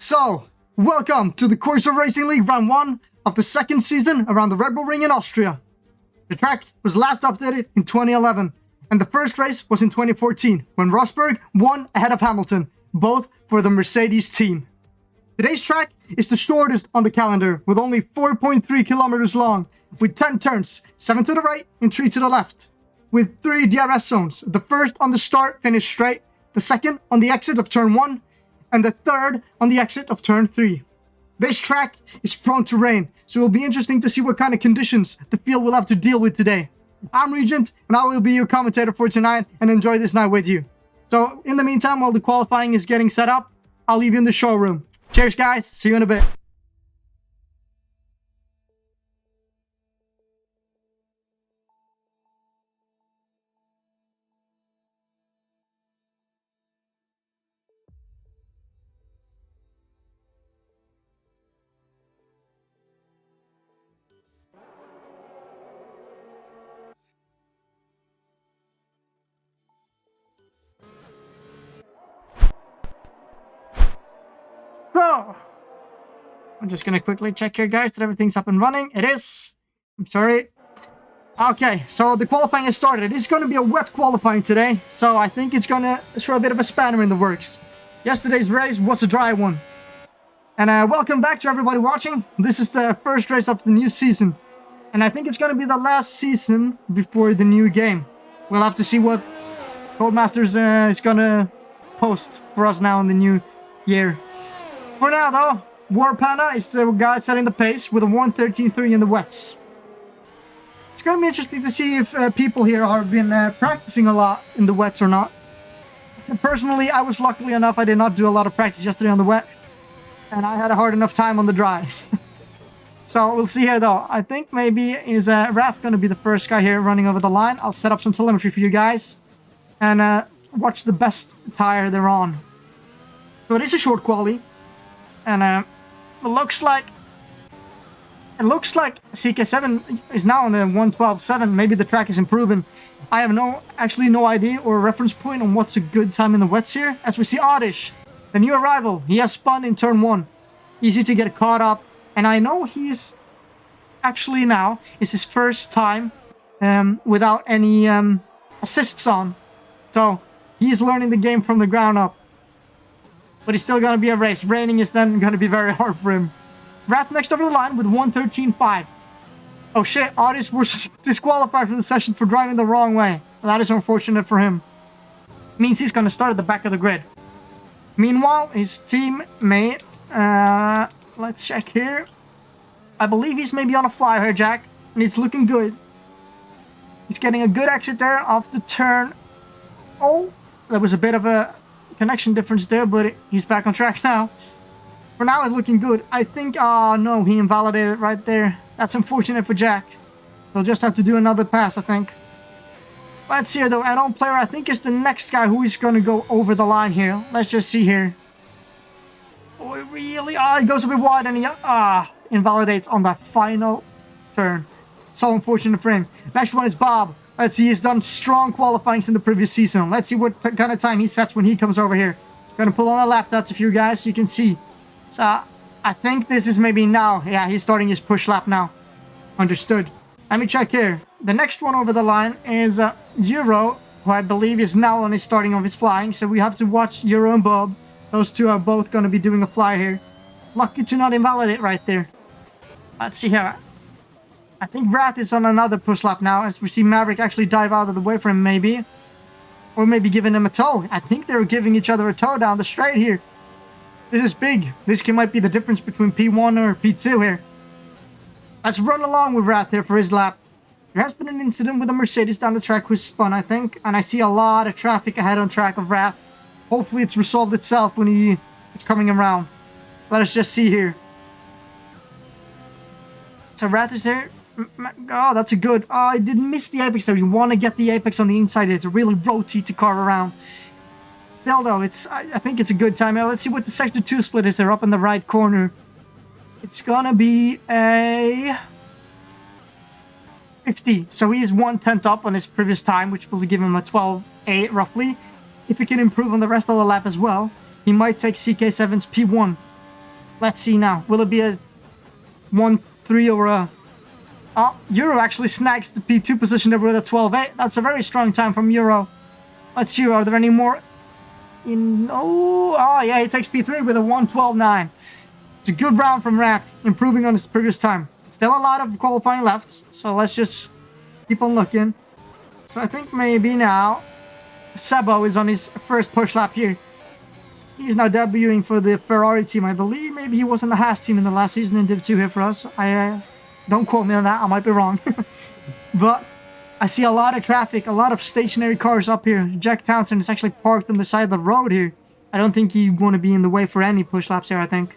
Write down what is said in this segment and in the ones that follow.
So, welcome to the Corso Racing League Round 1 of the second season around the Red Bull Ring in Austria. The track was last updated in 2011, and the first race was in 2014, when Rosberg won ahead of Hamilton, both for the Mercedes team. Today's track is the shortest on the calendar, with only 4.3 kilometers long, with 10 turns, 7 to the right and 3 to the left, with 3 DRS zones, the first on the start finish straight, the second on the exit of turn 1, and the third on the exit of turn 3. This track is prone to rain, so it will be interesting to see what kind of conditions the field will have to deal with today. I'm Regent, and I will be your commentator for tonight and enjoy this night with you. So, in the meantime, while the qualifying is getting set up, I'll leave you in the showroom. Cheers, guys. See you in a bit. So, I'm just gonna quickly check here, guys, that everything's up and running. It is. I'm sorry. Okay, so the qualifying has started. It is going to be a wet qualifying today, so I think it's going to throw a bit of a spanner in the works. Yesterday's race was a dry one. And welcome back to everybody watching. This is the first race of the new season. And I think it's going to be the last season before the new game. We'll have to see what Codemasters is going to post for us now in the new year. For now, though, War Panda is the guy setting the pace with a 1:13.3 in the wets. It's going to be interesting to see if people here have been practicing a lot in the wets or not. Personally, I was lucky enough I did not do a lot of practice yesterday on the wet, and I had a hard enough time on the dries. So we'll see here, though. I think maybe is Wrath going to be the first guy here running over the line. I'll set up some telemetry for you guys and watch the best tire they're on. So it is a short quali. And it looks like CK7 is now on the 1:12.7. Maybe the track is improving. I have no idea or reference point on what's a good time in the wets here. As we see Oddish, the new arrival, he has spun in turn 1. Easy to get caught up. And I know he's actually now is his first time without any assists on. So he's learning the game from the ground up. But it's still going to be a race. Raining is then going to be very hard for him. Wrath next over the line with 1:13.5. Oh shit, Audis was disqualified from the session for driving the wrong way. That is unfortunate for him. Means he's going to start at the back of the grid. Meanwhile, his teammate, let's check here. I believe he's maybe on a fly here, Jack. And it's looking good. He's getting a good exit there off the turn. Oh, there was a bit of a connection difference there, but he's back on track now. For now, it's looking good. I think, no, he invalidated right there. That's unfortunate for Jack. He'll just have to do another pass, I think. Let's see here, though. Add-on player, I think, is the next guy who is going to go over the line here. Let's just see here. Oh, it really, he goes a bit wide and he, invalidates on that final turn. So unfortunate for him. Next one is Bob. Let's see, he's done strong qualifying in the previous season. Let's see what kind of time he sets when he comes over here. Gonna pull on a lap dot for you guys so you can see. So, I think this is maybe now. Yeah, he's starting his push lap now. Understood. Let me check here. The next one over the line is Euro, who I believe is now on his starting of his flying. So we have to watch Euro and Bob. Those two are both going to be doing a fly here. Lucky to not invalidate right there. Let's see here. I think Wrath is on another push lap now, as we see Maverick actually dive out of the way for him, maybe. Or maybe giving him a tow. I think they're giving each other a tow down the straight here. This is big. This might be the difference between P1 or P2 here. Let's run along with Wrath here for his lap. There has been an incident with a Mercedes down the track who spun, I think. And I see a lot of traffic ahead on track of Wrath. Hopefully it's resolved itself when he is coming around. Let us just see here. So Wrath is there. Oh, that's a good... Oh, I didn't miss the apex there. You want to get the apex on the inside. It's a really rotate to car around. Still, though, I think it's a good time. Now, let's see what the Sector 2 split is there up in the right corner. It's gonna be a 50. So he is 1/10 up on his previous time, which will give him a 12.8 roughly. If he can improve on the rest of the lap as well, he might take CK7's P1. Let's see now. Will it be a 1-3 or a... Oh, Euro actually snags the P2 position there with a 12.8. That's a very strong time from Euro. Let's see, are there any more? Oh yeah, he takes P3 with a 1:12.9. It's a good round from Rat, improving on his previous time. Still a lot of qualifying left, so let's just keep on looking. So I think maybe now Sebo is on his first push lap here. He's now debuting for the Ferrari team, I believe. Maybe he was on the Haas team in the last season in Div 2 here for us. Don't quote me on that, I might be wrong. But I see a lot of traffic, a lot of stationary cars up here. Jack Townsend is actually parked on the side of the road here. I don't think he's going to be in the way for any push laps here, I think.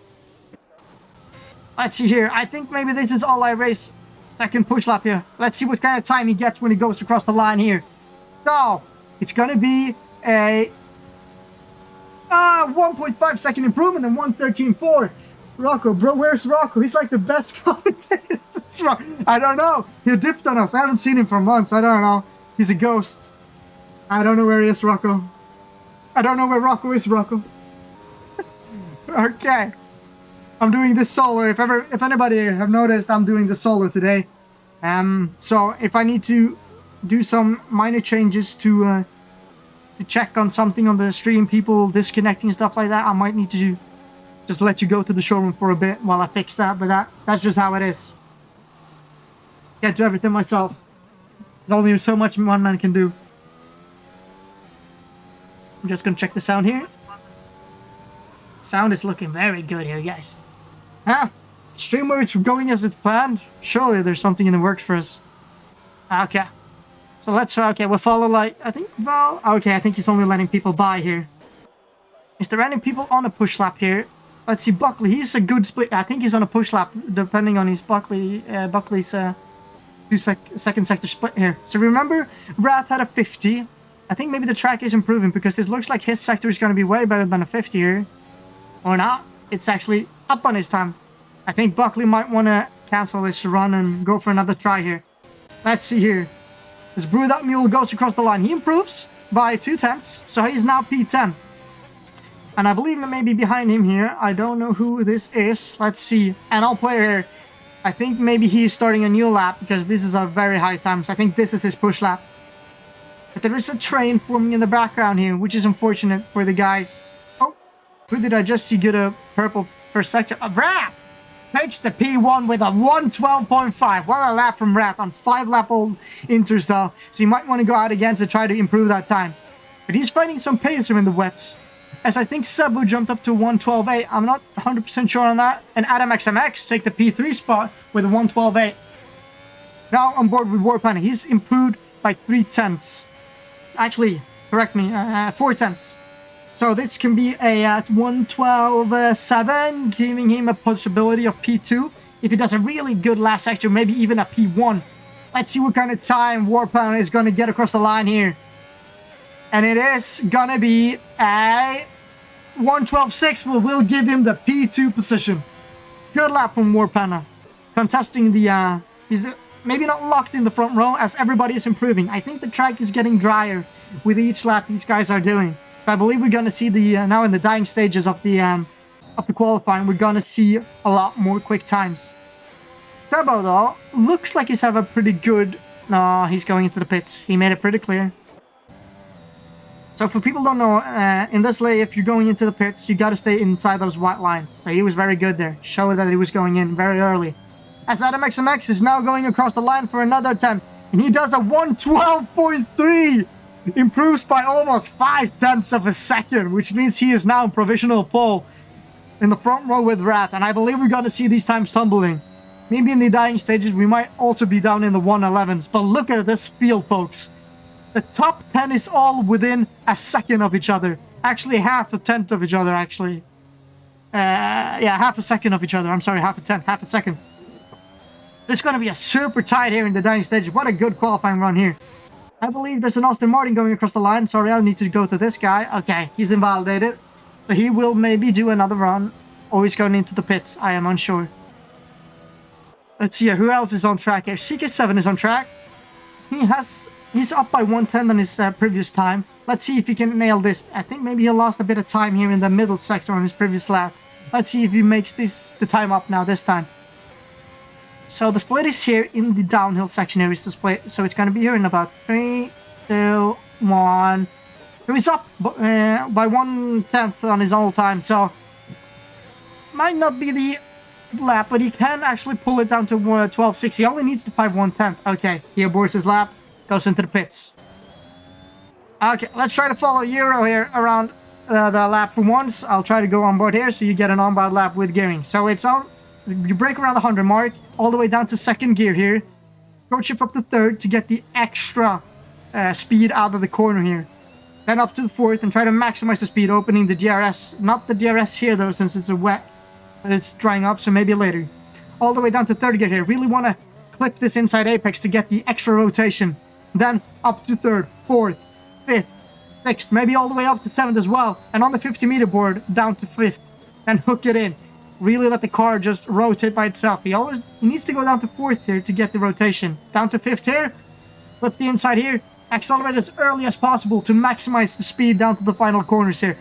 Let's see here. I think maybe this is all I race. Second push lap here. Let's see what kind of time he gets when he goes across the line here. So, it's going to be a 1.5 second improvement and 1:13.4. Rocco, bro, where's Rocco? He's like the best commentator. I don't know. He dipped on us. I haven't seen him for months. I don't know. He's a ghost. I don't know where he is, Rocco. I don't know where Rocco is, Rocco. Okay. I'm doing this solo. If anybody have noticed, I'm doing this solo today. So if I need to do some minor changes to check on something on the stream, people disconnecting and stuff like that, I might need to just let you go to the showroom for a bit while I fix that, but that's just how it is. Can't do everything myself. There's only so much one man can do. I'm just gonna check the sound here. Sound is looking very good here, guys. Huh? Stream where it's going as it's planned? Surely there's something in the works for us. Okay. So let's try, okay, we'll follow like, I think Val, okay, I think he's only letting people by here. Is there any people on a push lap here? Let's see, Buckley, he's a good split. I think he's on a push lap, depending on his Buckley's second sector split here. So remember, Rath had a 50. I think maybe the track is improving because it looks like his sector is going to be way better than a 50 here. Or not. It's actually up on his time. I think Buckley might want to cancel his run and go for another try here. Let's see here. As Brew That Mule goes across the line, he improves by 2/10, so he's now P10. And I believe maybe behind him here, I don't know who this is. Let's see. An all player here. I think maybe he's starting a new lap because this is a very high time. So I think this is his push lap. But there is a train forming in the background here, which is unfortunate for the guys. Oh, who did I just see get a purple first sector? Rat takes the P1 with a 1:12.5. What a lap from Rat on 5-lap-old inters though. So you might want to go out again to try to improve that time. But he's finding some pace in the wets. As I think Sebo jumped up to 1:12.8. I'm not 100% sure on that. And Adam XMX take the P3 spot with a 1:12.8. Now on board with Warpana. He's improved by 3/10. Actually, correct me, 4/10. So this can be a 1:12.7, giving him a possibility of P2. If he does a really good last sector, maybe even a P1. Let's see what kind of time Warpana is going to get across the line here. And it is going to be a 1:12.6, will give him the P2 position. Good lap from Warpana. Contesting the, he's maybe not locked in the front row as everybody is improving. I think the track is getting drier with each lap these guys are doing. So I believe we're going to see the, now in the dying stages of the qualifying, we're going to see a lot more quick times. Sebo though, looks like he's have a pretty good, no, he's going into the pits. He made it pretty clear. So for people who don't know, in this lay, if you're going into the pits, you got to stay inside those white lines. So he was very good there. Showed that he was going in very early. As Adam XMX is now going across the line for another attempt. And he does a 1:12.3. Improves by almost 0.5 of a second, which means he is now in provisional pole in the front row with Wrath. And I believe we're going to see these times tumbling. Maybe in the dying stages, we might also be down in the 1:11s. But look at this field, folks. The top 10 is all within a second of each other. Actually, half a tenth of each other, actually. Yeah, half a second of each other. I'm sorry, half a tenth, half a second. It's going to be a super tight here in the dying stage. What a good qualifying run here. I believe there's an Austin Martin going across the line. Sorry, I need to go to this guy. Okay, he's invalidated. So he will maybe do another run. Or he's going into the pits. I am unsure. Let's see here. Who else is on track here? CK7 is on track. He's up by 1/10 on his previous time. Let's see if he can nail this. I think maybe he lost a bit of time here in the middle sector on his previous lap. Let's see if he makes the time up now this time. So the split is here in the downhill section. Here is the split. So it's going to be here in about 3, 2, 1. He's up by 1/10 on his all time. So might not be the lap, but he can actually pull it down to 12.6. He only needs to pipe 1/10. Okay, he aborts his lap, goes into the pits. Okay, let's try to follow Euro here around the lap for once. I'll try to go on board here so you get an on-board lap with gearing. So it's on, you brake around the 100 mark, all the way down to second gear here. Road shift up to third to get the extra speed out of the corner here. Then up to the fourth and try to maximize the speed, opening the DRS. Not the DRS here though, since it's a wet. It's drying up, so maybe later. All the way down to third gear here. Really want to clip this inside apex to get the extra rotation. Then up to third, fourth, fifth, sixth, maybe all the way up to seventh as well. And on the 50-meter board, down to fifth. Then hook it in. Really let the car just rotate by itself. He needs to go down to fourth here to get the rotation. Down to fifth here. Flip the inside here. Accelerate as early as possible to maximize the speed down to the final corners here.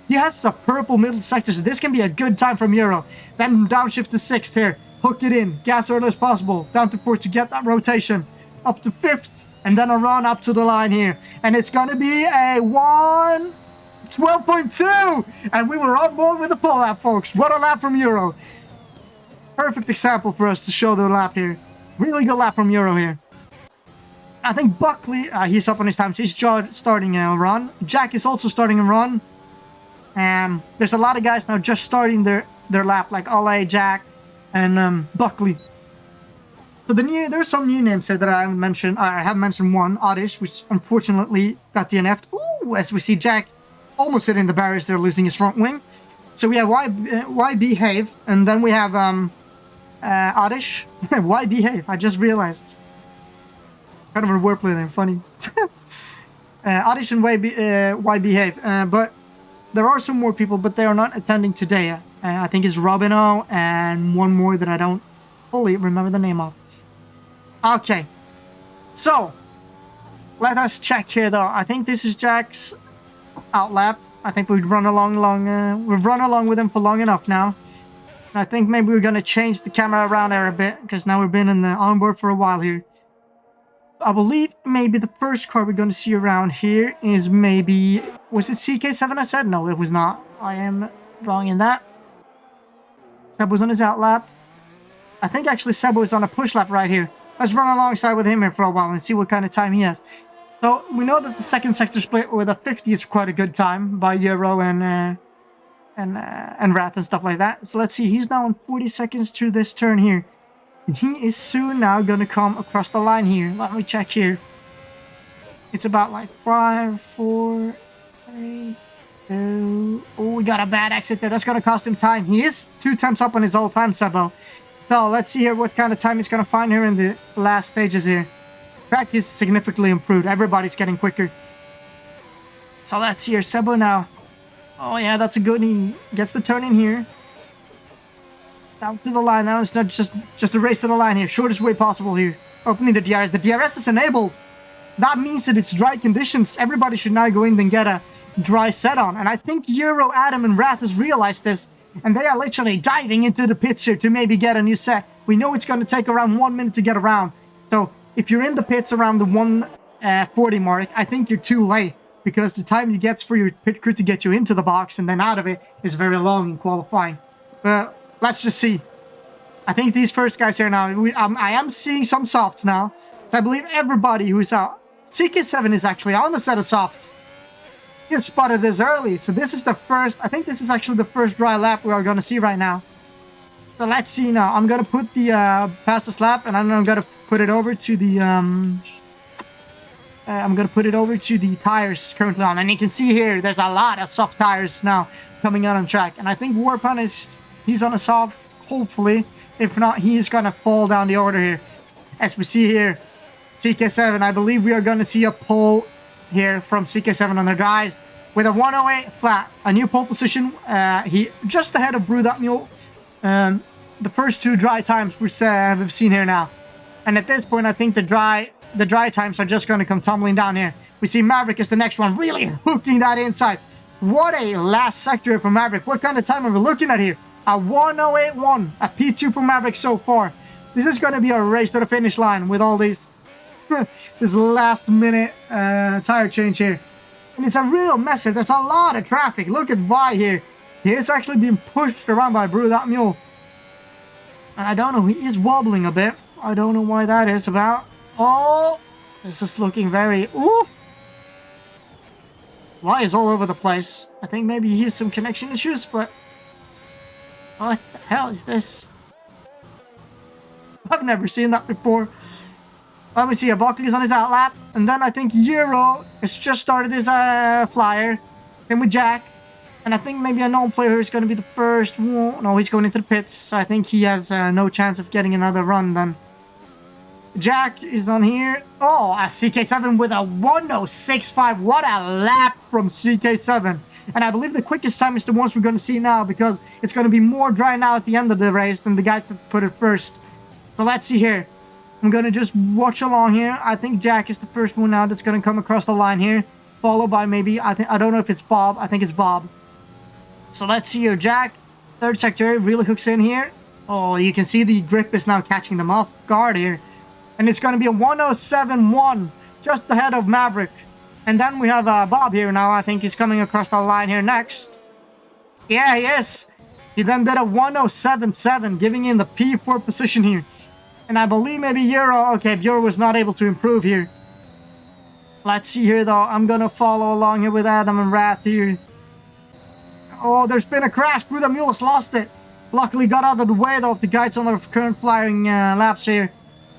He has a purple middle sector, so this can be a good time from Euro. Then downshift to sixth here. Hook it in. Gas early as possible. Down to fourth to get that rotation. Up to fifth. And then a run up to the line here. And it's going to be a 1:12.2. And we were on board with the pole lap, folks. What a lap from Euro. Perfect example for us to show the lap here. Really good lap from Euro here. I think Buckley, he's up on his time, so he's starting a run. Jack is also starting a run. And there's a lot of guys now just starting their lap, like Ole, Jack, and Buckley. So there's some new names here that I haven't mentioned. I have mentioned one, Oddish, which unfortunately got DNF'd. Ooh, as we see Jack almost hitting the barriers there, losing his front wing. So we have Why Behave, and then we have Oddish. Why Behave? I just realized. Kind of a wordplay there, funny. Oddish and Why Behave. But there are some more people, but they are not attending today. I think it's Robino and one more that I don't fully remember the name of. Okay, so let us check here though. I think this is Jack's out lap. I think we've run along with him for long enough now. And I think maybe we're gonna change the camera around there a bit because now we've been in the onboard for a while here. I believe maybe the first car we're going to see around here is maybe... Was it CK7 I said? No, it was not. I am wrong in that. Seb was on his out lap. I think actually Seb was on a push lap right here. Let's run alongside with him here for a while and see what kind of time he has. So we know that the second sector split with a 50 is quite a good time by Euro and Wrath and stuff like that. So let's see. He's now on 40 seconds through this turn here. And he is soon now going to come across the line here. Let me check here. It's about like 5, 4, 3, 2... Oh, we got a bad exit there. That's going to cost him time. He is 2 tenths up on his all-time, Sebo. So let's see here what kind of time he's going to find here in the last stages here. Track is significantly improved. Everybody's getting quicker. So let's see here. Sebo now. Oh yeah, that's a good... He gets the turn in here. Down to the line now. It's not just a race to the line here. Shortest way possible here. Opening the DRS. The DRS is enabled. That means that it's dry conditions. Everybody should now go in and get a dry set on. And I think Euro, Adam, and Wrath has realized this. And they are literally diving into the pits here to maybe get a new set. We know it's going to take around 1 minute to get around. So if you're in the pits around the 1:40 mark, I think you're too late. Because the time you get for your pit crew to get you into the box and then out of it is very long in qualifying. But... let's just see. I think these first guys here now, I am seeing some softs now. So I believe everybody who's out. CK7 is actually on the set of softs. He has spotted this early. So this is the first, I think this is actually the first dry lap we are going to see right now. So let's see now. I'm going to put the fastest lap and I'm going to put it over to the... I'm going to put it over to the tires currently on. And you can see here, there's a lot of soft tires now coming out on track. And I think Warpun is... He's on a soft, hopefully. If not, he is going to fall down the order here. As we see here, CK7, I believe we are going to see a pole here from CK7 on the dries. With a 108 flat, a new pole position. He just ahead of Brew That Mule. The first two dry times we've seen here now. And at this point, I think the dry times are just going to come tumbling down here. We see Maverick is the next one, really hooking that inside. What a last sector for Maverick. What kind of time are we looking at here? A 1:08.1, a P2 for Maverick so far. This is going to be a race to the finish line with all these this last minute tire change here. And it's a real mess here. There's a lot of traffic. Look at Vi here. He is actually being pushed around by Brew That Mule. And I don't know, he is wobbling a bit. I don't know why that is about. Oh, this is looking very... Ooh! Vi is all over the place. I think maybe he has some connection issues, but... What the hell is this? I've never seen that before. Let me see, Buckley's on his outlap. And then I think Euro has just started his flyer. Then with Jack. And I think maybe a known player is going to be the first one. No, he's going into the pits. So I think he has no chance of getting another run then. Jack is on here. Oh, a CK7 with a 1:06.5. What a lap from CK7. And I believe the quickest time is the ones we're going to see now, because it's going to be more dry now at the end of the race than the guys that put it first. So let's see here. I'm going to just watch along here. I think Jack is the first one now that's going to come across the line here. Followed by maybe, I don't know if it's Bob. I think it's Bob. So let's see here. Jack, third sector, really hooks in here. Oh, you can see the grip is now catching them off guard here. And it's going to be a 1:07.1, just ahead of Maverick. And then we have Bob here now. I think he's coming across the line here next. Yeah, he is. He then did a 1:07.7, giving him the P4 position here. And I believe maybe Euro... Okay, Euro was not able to improve here. Let's see here, though. I'm going to follow along here with Adam and Wrath here. Oh, there's been a crash. Brew That Mule has lost it. Luckily got out of the way, though, of the guys on the current flying laps here.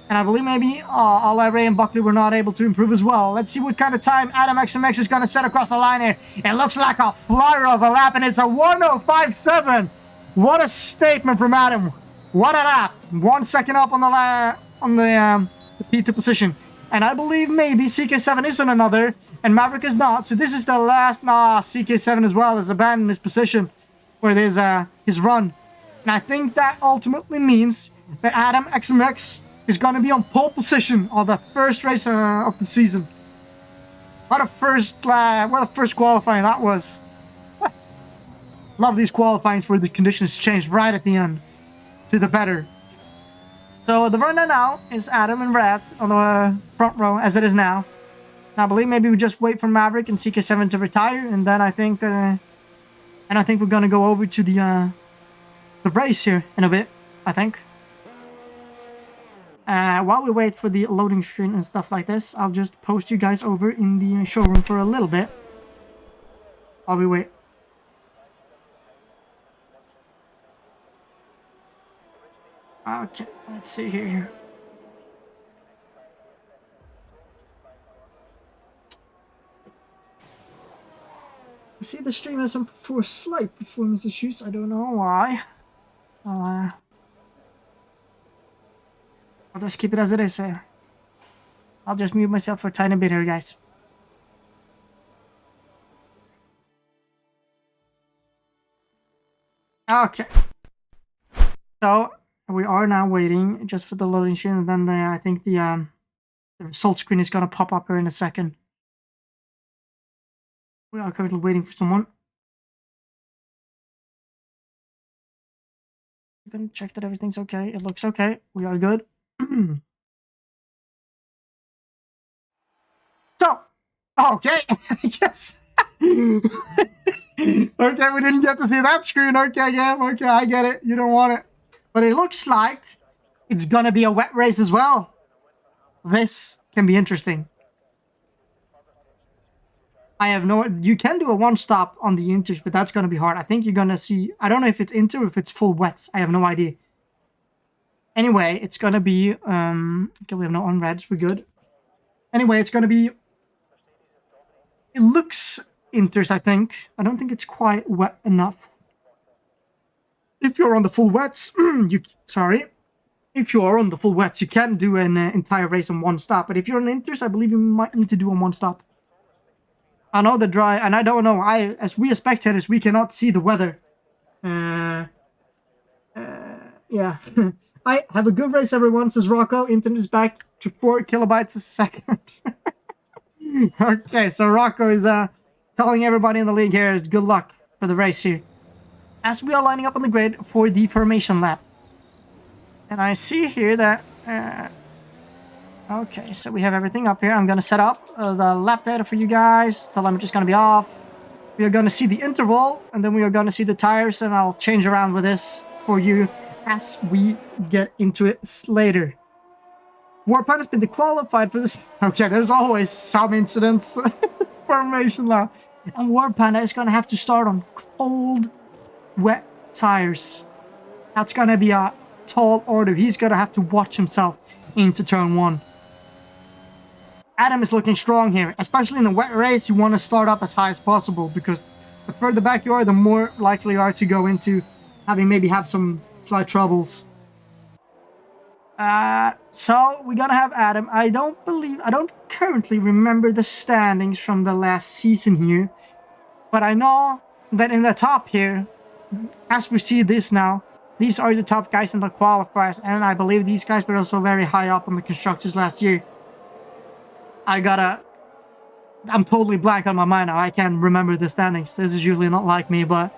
And I believe maybe Ray and Buckley were not able to improve as well. Let's see what kind of time Adam XMX is going to set across the line here. It looks like a flyer of a lap, and it's a 1:05.7. What a statement from Adam. What a lap. 1 second up on the P2 position. And I believe maybe CK7 is on another, and Maverick is not. So this is the last... Nah, CK7 as well has abandoned his position where there's his run. And I think that ultimately means that Adam XMX is going to be on pole position on the first race of the season. What a first qualifying that was. Love these qualifyings where the conditions changed right at the end to the better. So the runner now is Adam and Brad on the front row, as it is now. And I believe maybe we just wait for Maverick and CK7 to retire, and then I think we're going to go over to the race here in a bit, I think. While we wait for the loading screen and stuff like this, I'll just post you guys over in the showroom for a little bit while we wait. Okay, let's see here. I see the stream has some slight performance issues. I don't know why. I'll just keep it as it is here. I'll just mute myself for a tiny bit here, guys. Okay. So we are now waiting just for the loading screen, and then I think the result screen is gonna pop up here in a second. We are currently waiting for someone. I'm gonna check that everything's okay. It looks okay. We are good. So, okay, yes. Okay, we didn't get to see that screen. Okay, yeah, okay, I get it. You don't want it. But it looks like it's gonna be a wet race as well. This can be interesting. I have no... You can do a one-stop on the inters, but that's gonna be hard. I think you're gonna see... I don't know if it's inter or if it's full wets. I have no idea. Anyway, it's gonna be... Okay, we have no on-reds. We're good. Anyway, it's gonna be... It looks inters, I think. I don't think it's quite wet enough. If you're on the full wets, if you are on the full wets, you can do an entire race on one stop. But if you're on inters, I believe you might need to do on one stop. I know the dry, and I don't know. As spectators, we cannot see the weather. Yeah. I have a good race, everyone, says Rocco. Internet is back to 4 kilobytes a second. Okay, so Rocco is Telling everybody in the league here, good luck for the race here. As we are lining up on the grid for the formation lap. And I see here that... okay, so we have everything up here. I'm going to set up the lap data for you guys. Telemetry is going to be off. We are going to see the interval, and then we are going to see the tires, and I'll change around with this for you as we get into it later. Warpan has been disqualified for this. Okay, there's always some incidents. Formation lap. And Warpanda is going to have to start on cold, wet tires. That's going to be a tall order. He's going to have to watch himself into turn 1. Adam is looking strong here. Especially in the wet race, you want to start up as high as possible, because the further back you are, the more likely you are to go into maybe have some slight troubles. So we're gonna have Adam. I don't currently remember the standings from the last season here, but I know that in the top here, as we see this now, these are the top guys in the qualifiers, and I believe these guys were also very high up on the constructors last year. I'm totally blank on my mind now. I can't remember the standings. This is usually not like me, but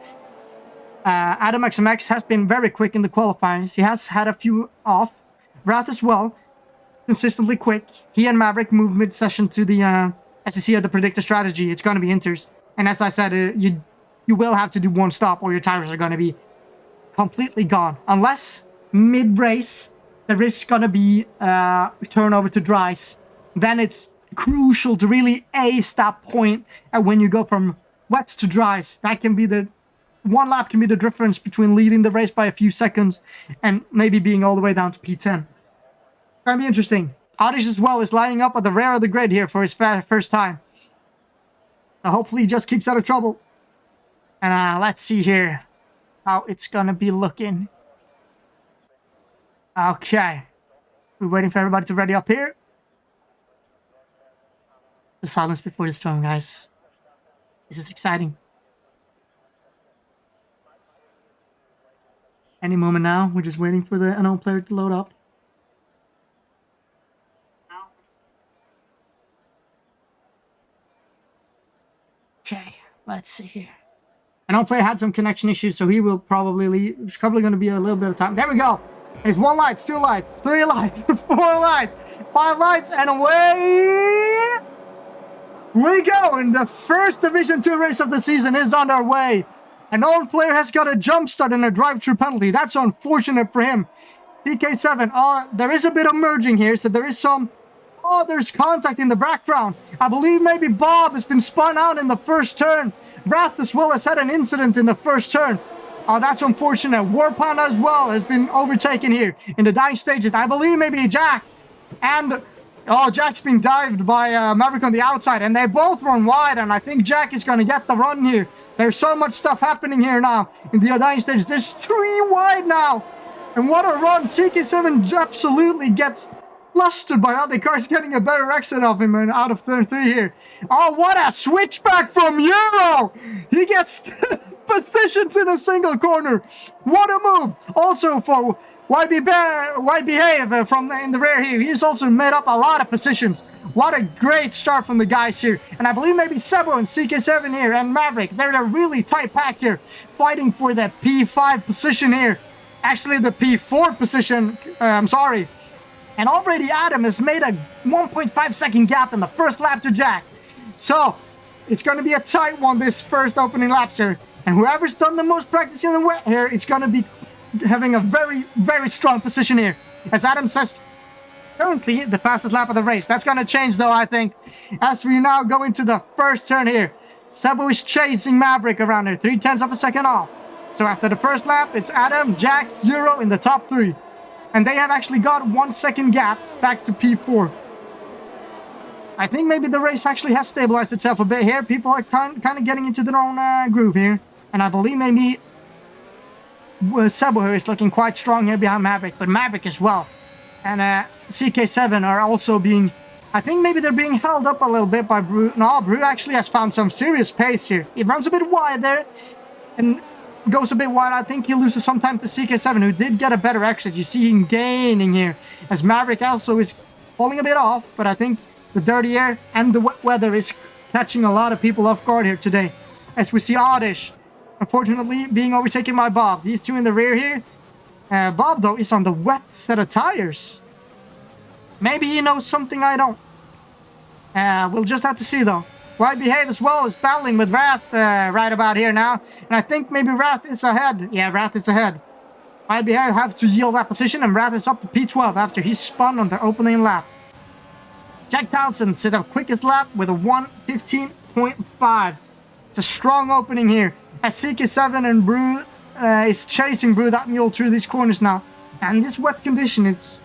Adam XMX has been very quick in the qualifiers. He has had a few off. Wrath as well, consistently quick. He and Maverick moved mid-session to the, as you see at the predictor strategy, it's going to be inters. And as I said, you will have to do one stop or your tires are going to be completely gone. Unless mid-race, there is going to be turnover to dries. Then it's crucial to really ace that point when you go from wets to dries. That can be one lap can be the difference between leading the race by a few seconds and maybe being all the way down to P10. Gonna be interesting. Oddish as well is lining up at the rear of the grid here for his first time. So hopefully he just keeps out of trouble. And let's see here how it's gonna be looking. Okay. We're waiting for everybody to ready up here. The silence before the storm, guys. This is exciting. Any moment now. We're just waiting for the unknown player to load up. Okay, let's see here. Unknown player had some connection issues, so he will probably leave. It's probably going to be a little bit of time. There we go. There's 1 light, 2 lights, 3 lights, 4 lights, 5 lights, and away we go. And the first Division 2 race of the season is underway. An old player has got a jump start and a drive-through penalty. That's unfortunate for him. DK7, there is a bit of merging here, so there is some... Oh, there's contact in the background. I believe maybe Bob has been spun out in the first turn. Wrath as well has had an incident in the first turn. Oh, that's unfortunate. Warpanda as well has been overtaken here in the dying stages. I believe maybe Jack and... Oh, Jack's been dived by Maverick on the outside, and they both run wide, and I think Jack is going to get the run here. There's so much stuff happening here now in the dying stage. There's 3 wide now, and what a run. CK7 absolutely gets flustered by other cars getting a better exit of him and out of turn 3 here. Oh, what a switchback from Euro! He gets positions in a single corner. What a move! Also for... YBHave from in the rear here. He's also made up a lot of positions. What a great start from the guys here. And I believe maybe Sebo and CK7 here and Maverick. They're a really tight pack here, fighting for the P5 position here. Actually, the P4 position. I'm sorry. And already Adam has made a 1.5 second gap in the first lap to Jack. So, it's going to be a tight one this first opening laps here. And whoever's done the most practice in the wet here, it's going to be having a very, very strong position here. As Adam says, currently the fastest lap of the race. That's going to change though, I think, as we now go into the first turn here. Sebo is chasing Maverick around here, 0.3 of a second off. So after the first lap, it's Adam, Jack, Euro in the top 3. And they have actually got 1 second gap back to P4. I think maybe the race actually has stabilized itself a bit here. People are kind of getting into their own groove here. And I believe maybe Sebo here is looking quite strong here behind Maverick, but Maverick as well. And CK7 are also being... I think maybe they're being held up a little bit by Brew. No, Brew actually has found some serious pace here. He runs a bit wide there and goes a bit wide. I think he loses some time to CK7, who did get a better exit. You see him gaining here, as Maverick also is falling a bit off, but I think the dirty air and the wet weather is catching a lot of people off guard here today. As we see Oddish, unfortunately, being overtaken by Bob. These two in the rear here. Bob, though, is on the wet set of tires. Maybe he knows something I don't. We'll just have to see, though. Wide Behave as well is battling with Wrath right about here now. And I think maybe Wrath is ahead. Yeah, Wrath is ahead. Wide Behave have to yield that position, and Wrath is up to P12 after he spun on the opening lap. Jack Townsend set up quickest lap with a 1:15.5. It's a strong opening here. As CK7 and Brew is chasing Brew That Mule through these corners now. And this wet condition, it's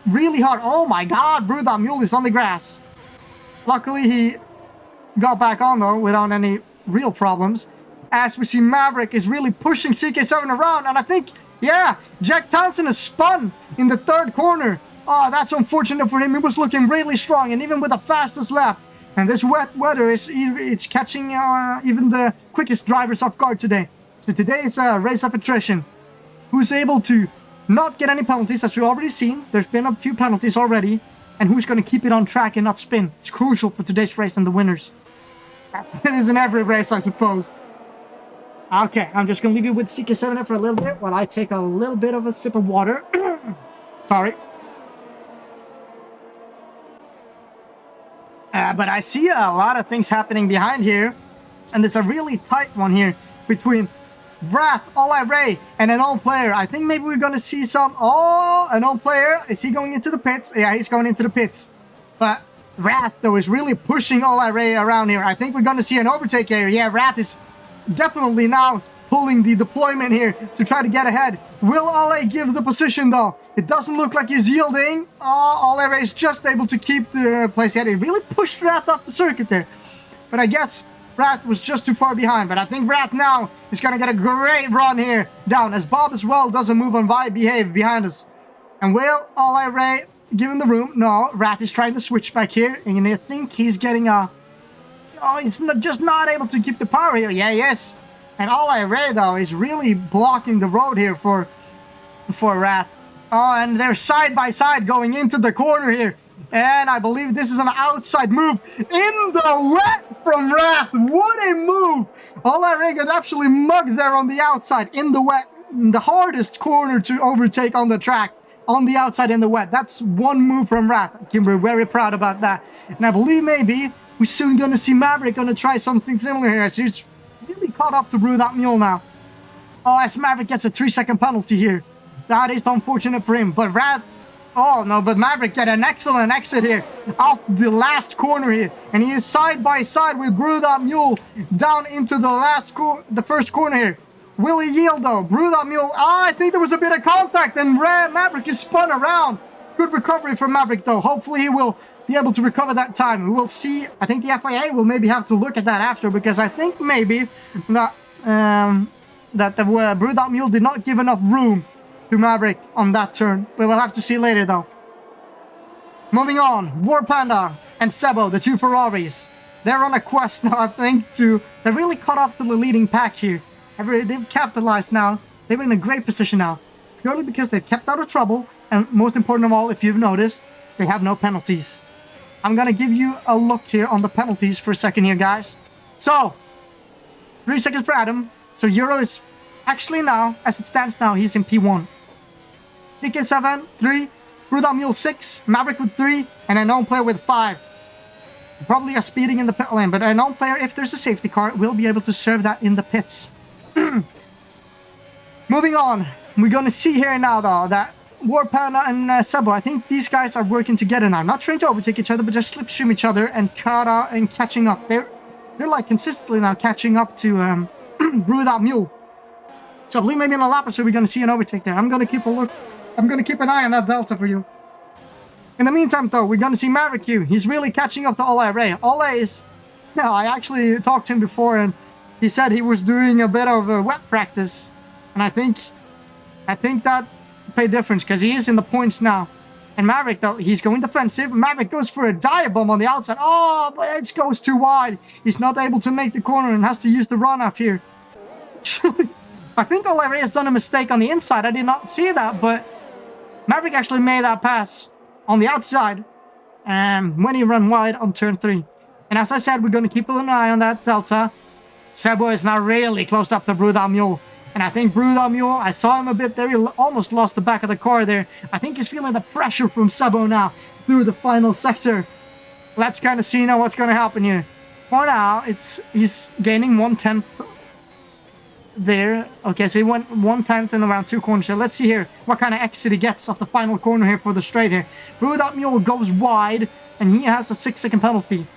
really hard. Oh my god, Brew That Mule is on the grass. Luckily, he got back on, though, without any real problems. As we see Maverick is really pushing CK7 around. And I think, yeah, Jack Townsend has spun in the third corner. Oh, that's unfortunate for him. He was looking really strong, and even with the fastest lap. And this wet weather it's catching even the quickest drivers off guard today. So today it's a race of attrition. Who's able to not get any penalties, as we've already seen. There's been a few penalties already. And who's going to keep it on track and not spin. It's crucial for today's race and the winners. It is in every race, I suppose. Okay, I'm just going to leave you with CK7 for a little bit while I take a little bit of a sip of water. Sorry. But I see a lot of things happening behind here. And there's a really tight one here between Wrath, All-I Ray, and an old player. I think maybe we're going to see some... Oh, an old player. Is he going into the pits? Yeah, he's going into the pits. But Wrath, though, is really pushing All-I Ray around here. I think we're going to see an overtake here. Yeah, Wrath is definitely now pulling the deployment here to try to get ahead. Will All-I give the position, though? It doesn't look like he's yielding. Oh, All-I Ray is just able to keep the place ahead. He really pushed Wrath off the circuit there. But I guess Wrath was just too far behind. But I think Wrath now is going to get a great run here down, as Bob as well does a move on Wide Behave behind us. And will All-I Ray give him the room? No, Wrath is trying to switch back here. And I think he's getting a... Oh, he's just not able to keep the power here. Yeah, yes. And All-I Ray, though, is really blocking the road here for Wrath. Oh, and they're side by side going into the corner here. And I believe this is an outside move in the wet from Wrath. What a move! All-I Ray got absolutely mugged there on the outside in the wet. The hardest corner to overtake on the track. On the outside in the wet. That's one move from Wrath. I can be very proud about that. And I believe maybe we're soon going to see Maverick going to try something similar here. As he's really caught up to Brew That Mule now. Oh, as Maverick gets a 3-second penalty here. That is unfortunate for him. But Wrath... Oh, no, but Maverick get an excellent exit here off the last corner here. And he is side by side with Brew That Mule down into the first corner here. Will he yield, though? Brew That Mule... Oh, I think there was a bit of contact, and Maverick is spun around. Good recovery from Maverick, though. Hopefully he will be able to recover that time. We will see. I think the FIA will maybe have to look at that after, because I think maybe that the Brew That Mule did not give enough room to Maverick on that turn. We will have to see later, though. Moving on, War Panda and Sebo, the two Ferraris. They're on a quest now, I think, they're really caught up to the leading pack here. They've capitalized now. They're in a great position now. Purely because they're kept out of trouble. And most important of all, if you've noticed, they have no penalties. I'm going to give you a look here on the penalties for a second here, guys. So, 3 seconds for Adam. So Euro is actually now, as it stands now, he's in P1. DK7, 3. Brew That Mule, 6. Maverick with 3. And a known player with 5. Probably a speeding in the pit lane. But a known player, if there's a safety car, will be able to serve that in the pits. Moving on. We're going to see here now, though, that War Panda and Sebo, I think these guys are working together now. Not trying to overtake each other, but just slipstream each other and catching up. They're like consistently now catching up to Brew That Mule. So I believe maybe in a lap or so we're going to see an overtake there. I'm going to keep a look. I'm going to keep an eye on that delta for you. In the meantime, though, we're going to see Maverick here. He's really catching up to All-I Ray. All-I is... Yeah, I actually talked to him before, and he said he was doing a bit of wet practice. And I think that paid difference, because he is in the points now. And Maverick, though, he's going defensive. Maverick goes for a dive bomb on the outside. Oh, but it goes too wide. He's not able to make the corner and has to use the runoff here. I think All-I Ray has done a mistake on the inside. I did not see that, but Maverick actually made that pass on the outside when he ran wide on turn 3. And as I said, we're going to keep an eye on that delta. Sebo is now really close up to Brewdog Mule. And I think Brewdog Mule, I saw him a bit there. He almost lost the back of the car there. I think he's feeling the pressure from Sebo now through the final sector. Let's kind of see now what's going to happen here. For now, he's gaining 1/10 there. Okay, so he went 1/10 in around 2 corners. So let's see here what kind of exit he gets off the final corner here for the straight here. Brewdog Mule goes wide, and he has a 6-second penalty.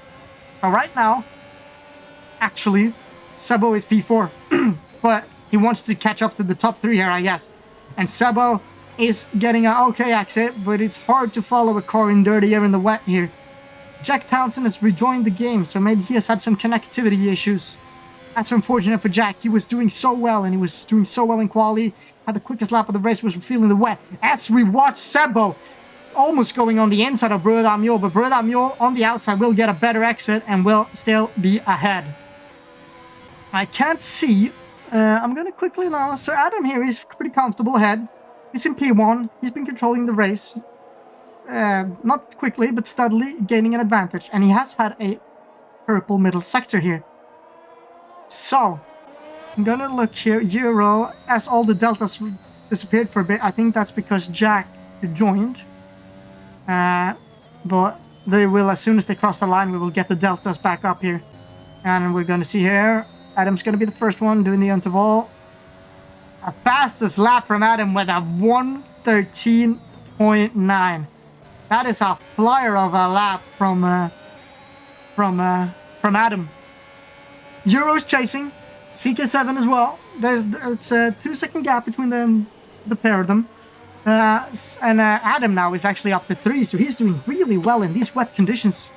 But right now, actually, Sebo is P4. But he wants to catch up to the top 3 here, I guess. And Sebo is getting an okay exit, but it's hard to follow a car in dirty air in the wet here. Jack Townsend has rejoined the game, so maybe he has had some connectivity issues. That's unfortunate for Jack. He was doing so well, and he was doing so well in quali. Had the quickest lap of the race, was feeling the wet. As we watch Sebo almost going on the inside of Brewdog Mule, but Brewdog Mule on the outside will get a better exit and will still be ahead. I can't see. I'm going to quickly now. So Adam here is pretty comfortable ahead. He's in P1. He's been controlling the race. Not quickly, but steadily gaining an advantage. And he has had a purple middle sector here. So, I'm going to look here. Euro, as all the deltas disappeared for a bit. I think that's because Jack joined. But they will, as soon as they cross the line, we will get the deltas back up here. And we're going to see here. Adam's going to be the first one doing the interval. A fastest lap from Adam with a 1:13.9. That is a flyer of a lap from Adam. Euro's chasing. CK7 as well. It's a 2-second gap between the pair of them. And Adam now is actually up to 3, so he's doing really well in these wet conditions.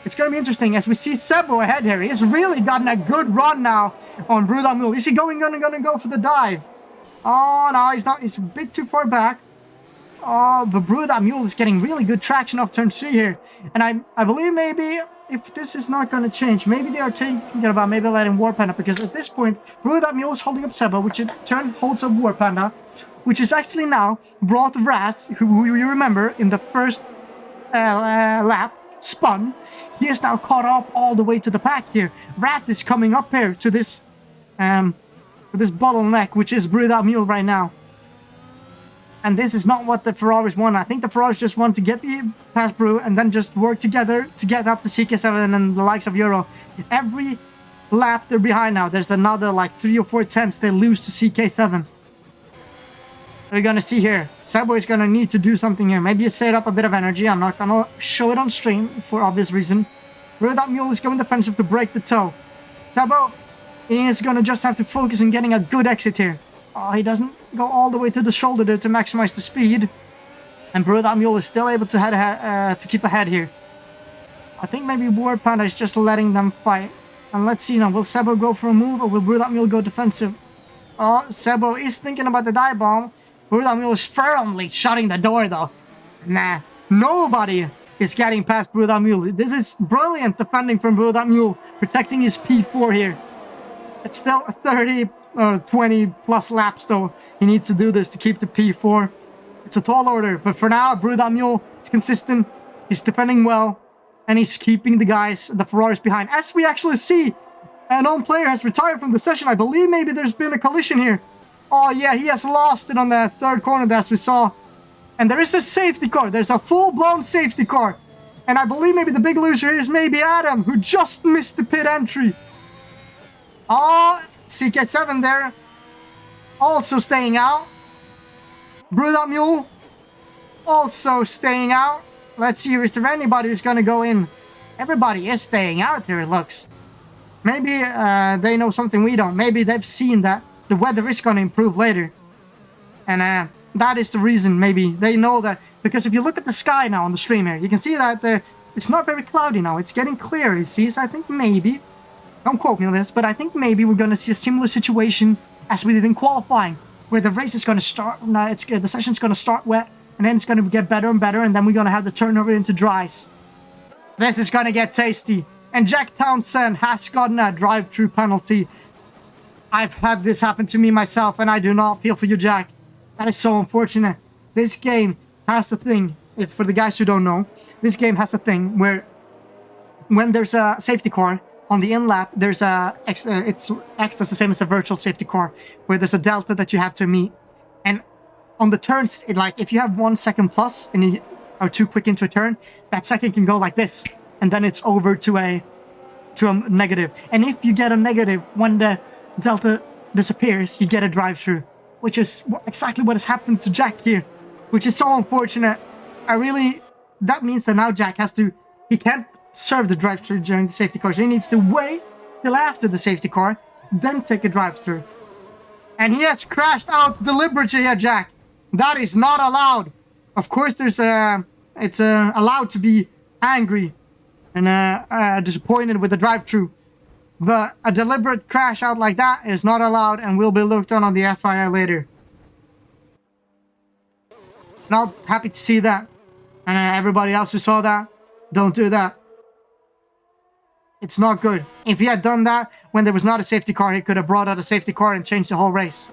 It's going to be interesting as we see Sebo ahead here. He's really gotten a good run now on Brewdog Mule. Is he going to go for the dive? Oh, no, he's not. He's a bit too far back. Oh, but Brewdog Mule is getting really good traction off turn 3 here. And I believe maybe if this is not going to change, maybe they are thinking about maybe letting War Panda, because at this point, Brewdog Mule is holding up Sebo, which in turn holds up War Panda, which is actually now brought Wrath, who you remember in the first lap, spun. He is now caught up all the way to the pack here. Wrath is coming up here to this bottleneck, which is Brewdog Mule right now. And this is not what the Ferraris want. I think the Ferraris just want to get past Brew and then just work together to get up to CK7 and the likes of Euro. Every lap they're behind now, there's another like 3 or 4 tenths they lose to CK7. We're going to see here. Sebo is going to need to do something here. Maybe save up a bit of energy. I'm not going to show it on stream for obvious reason. Brewdog Mule is going defensive to break the toe. Sebo is going to just have to focus on getting a good exit here. Oh, he doesn't go all the way to the shoulder there to maximize the speed. And Brewdog Mule is still able to to keep ahead here. I think maybe War Panda is just letting them fight. And let's see now. Will Sebo go for a move or will Brewdog Mule go defensive? Oh, Sebo is thinking about the dive bomb. Brewdog Mule is firmly shutting the door though. Nah, nobody is getting past Brewdog Mule. This is brilliant defending from Brewdog Mule, protecting his P4 here. It's still 20 plus laps though. He needs to do this to keep the P4. It's a tall order, but for now, Brewdog Mule is consistent. He's defending well, and he's keeping the Ferraris behind. As we actually see, an own player has retired from the session. I believe maybe there's been a collision here. Oh yeah, he has lost it on the third corner as we saw. And there is a safety car. There's a full-blown safety car. And I believe maybe the big loser is maybe Adam, who just missed the pit entry. Oh, CK7 there. Also staying out. Brewdog Mule also staying out. Let's see, is there anybody who's going to go in? Everybody is staying out here, it looks. Maybe they know something we don't. Maybe they've seen that the weather is going to improve later. And that is the reason, maybe. They know that. Because if you look at the sky now on the stream here, you can see that it's not very cloudy now. It's getting clear, you see. So I think maybe, don't quote me on this, but I think maybe we're going to see a similar situation as we did in qualifying. Where the race is going to start, the session's going to start wet. And then it's going to get better and better. And then we're going to have the turnover into dries. This is going to get tasty. And Jack Townsend has gotten a drive-through penalty. I've had this happen to me myself, and I do not feel for you, Jack. That is so unfortunate. This game has a thing, it's for the guys who don't know, this game has a thing where when there's a safety car on the in lap, there's it's acts as the same as a virtual safety car, where there's a delta that you have to meet. And on the turns, if you have 1 second plus and you are too quick into a turn, that second can go like this, and then it's over to a negative. And if you get a negative when the delta disappears, you get a drive-through, which is exactly what has happened to Jack here, which is so unfortunate. That means that now Jack he can't serve the drive-through during the safety car, so he needs to wait till after the safety car, then take a drive-through. And he has crashed out deliberately here, Jack. That is not allowed. Of course, it's allowed to be angry and disappointed with the drive-through, but a deliberate crash out like that is not allowed and will be looked on the FIA later. Not happy to see that. And everybody else who saw that, don't do that. It's not good. If he had done that when there was not a safety car, he could have brought out a safety car and changed the whole race.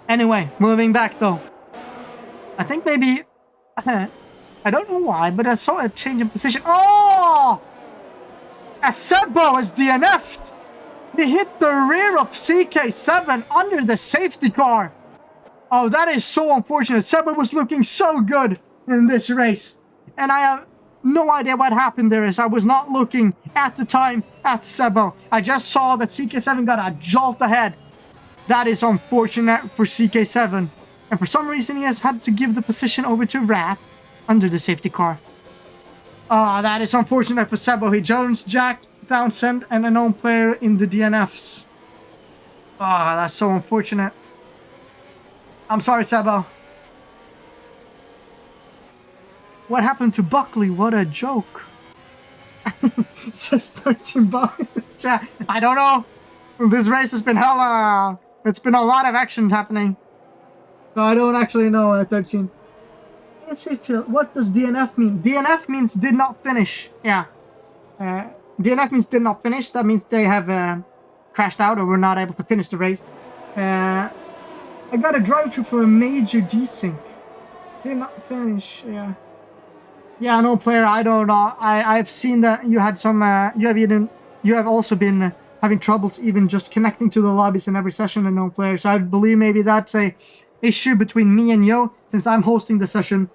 Anyway, moving back though. I think maybe... I don't know why, but I saw a change in position. Oh! Sebo is DNF'd! He hit the rear of CK7 under the safety car. Oh, that is so unfortunate. Sebo was looking so good in this race. And I have no idea what happened there, as I was not looking at the time at Sebo. I just saw that CK7 got a jolt ahead. That is unfortunate for CK7. And for some reason, he has had to give the position over to Rat under the safety car. Oh, that is unfortunate for Sebo. He joins Jack, Townsend, and a known player in the DNFs. Oh, that's so unfortunate. I'm sorry, Sebo. What happened to Buckley? What a joke. Says 13 bucks in the chat. I don't know. This race has been hella... It's been a lot of action happening. So I don't actually know, 13. What does DNF mean? DNF means did not finish. Yeah. DNF means did not finish. That means they have crashed out or were not able to finish the race. I got a drive-through for a major desync. Did not finish. Yeah. Yeah, no player. I don't know. I've seen that you had some. You have also been having troubles even just connecting to the lobbies in every session and no player. So I believe maybe that's a issue between me and Yo, since I'm hosting the session,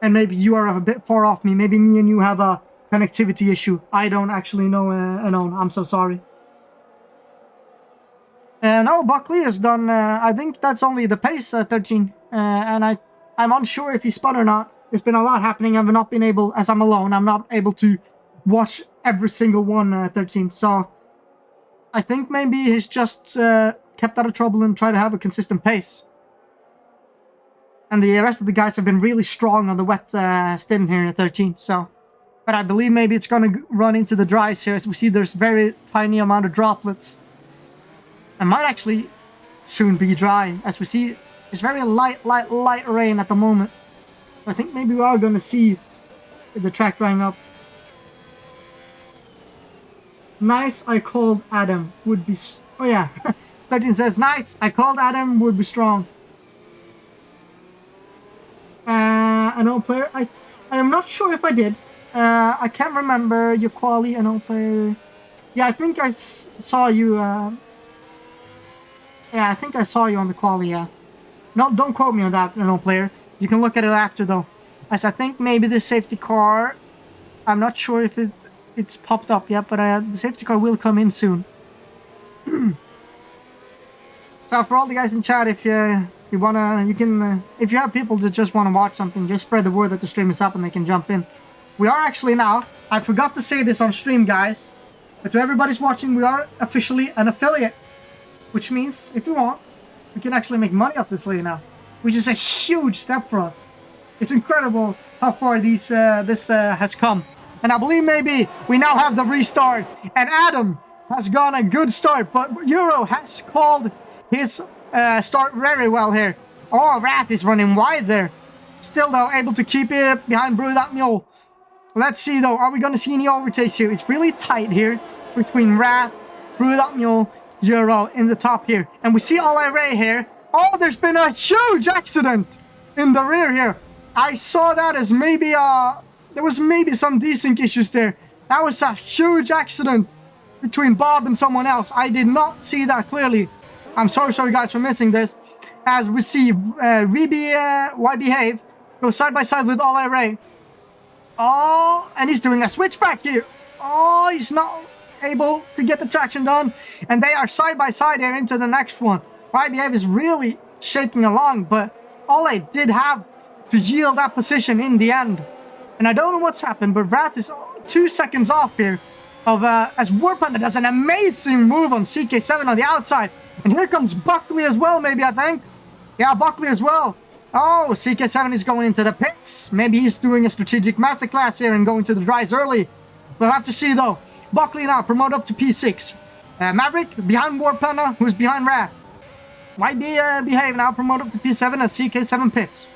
and maybe you are a bit far off me. Maybe me and you have a connectivity issue. I don't actually know. I'm so sorry. And now Buckley has done. I think that's only the pace 13, and I'm unsure if he spun or not. There's been a lot happening. I've not been able, as I'm alone, I'm not able to watch every single one 13. So I think maybe he's just kept out of trouble and tried to have a consistent pace. And the rest of the guys have been really strong on the wet stint here at 13. So, but I believe maybe it's going to run into the dries here. As we see, there's very tiny amount of droplets. It might actually soon be dry. As we see, it's very light rain at the moment. I think maybe we are going to see the track drying up. Nice, I called Adam. Would be... Oh yeah. 13 says, nice, I called Adam. Would be strong. An old player. I am not sure if I did. I can't remember your quali, an old player. Yeah, I think I saw you. Yeah, I think I saw you on the quali, yeah. No, don't quote me on that, an old player. You can look at it after, though. As I think maybe the safety car... I'm not sure if it's popped up yet, but the safety car will come in soon. So for all the guys in chat, if you wanna, you can... if you have people that just want to watch something, just spread the word that the stream is up and they can jump in. We are actually now... I forgot to say this on stream, guys. But to everybody's watching, we are officially an affiliate. Which means, if you want, we can actually make money off this league now. Which is a huge step for us. It's incredible how far this has come. And I believe maybe we now have the restart. And Adam has gone a good start. But Euro has called his start very well here. Oh, Rat is running wide there. Still, though, able to keep it behind Brew That Mule. Let's see, though. Are we going to see any overtakes here? It's really tight here between Rat, Brew That Mule, Euro in the top here. And we see Olay Ray here. Oh, there's been a huge accident in the rear here. I saw that as maybe, there was maybe some desync issues there. That was a huge accident between Bob and someone else. I did not see that clearly. I'm so sorry guys for missing this. As we see Why Behave go side by side with Ole Ray. Oh, and he's doing a switchback here. Oh, he's not able to get the traction done. And they are side by side here into the next one. Why Behave is really shaking along, but Ole did have to yield that position in the end. And I don't know what's happened, but Wrath is 2 seconds off here of as War Panda does an amazing move on CK7 on the outside. And here comes Buckley as well, maybe, I think. Yeah, Buckley as well. Oh, CK7 is going into the pits. Maybe he's doing a strategic masterclass here and going to the dries early. We'll have to see, though. Buckley now promoted up to P6. Maverick behind War Panda, who's behind Wrath. Why Behave now promoted up to P7 as CK7 pits.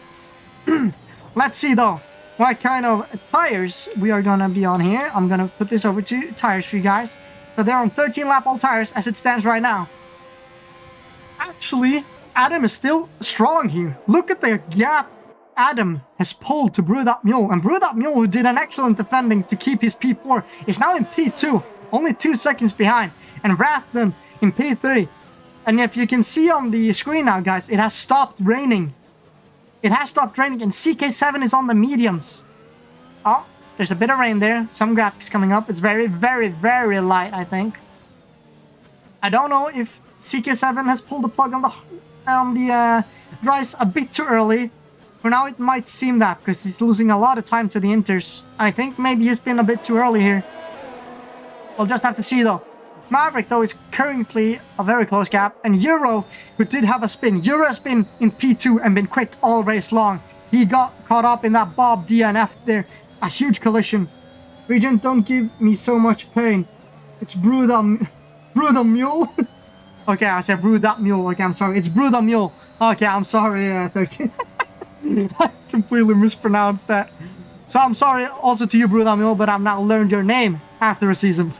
Let's see, though, what kind of tires we are going to be on here. I'm going to put this over to tires for you guys. So they're on 13 lap all tires as it stands right now. Actually, Adam is still strong here. Look at the gap Adam has pulled to Brew That Mule. And Brew That Mule, who did an excellent defending to keep his P4, is now in P2. Only 2 seconds behind. And Wrathden in P3. And if you can see on the screen now, guys, it has stopped raining. It has stopped raining, and CK7 is on the mediums. Oh, there's a bit of rain there. Some graphics coming up. It's very, very, very light, I think. I don't know if CK7 has pulled the plug on the dries a bit too early. For now, it might seem that, because he's losing a lot of time to the inters. I think maybe he's been a bit too early here. We'll just have to see, though. Maverick, though, is currently a very close gap. And Euro, who did have a spin. Euro has been in P2 and been quick all race long. He got caught up in that Bob DNF there. A huge collision. Regent, don't give me so much pain. It's Brew the Mule. Okay, I said Brew That Mule. Okay, I'm sorry. It's Brew the Mule. Okay, I'm sorry, 13. I completely mispronounced that. So I'm sorry also to you, Brew That Mule, but I've now learned your name after a season.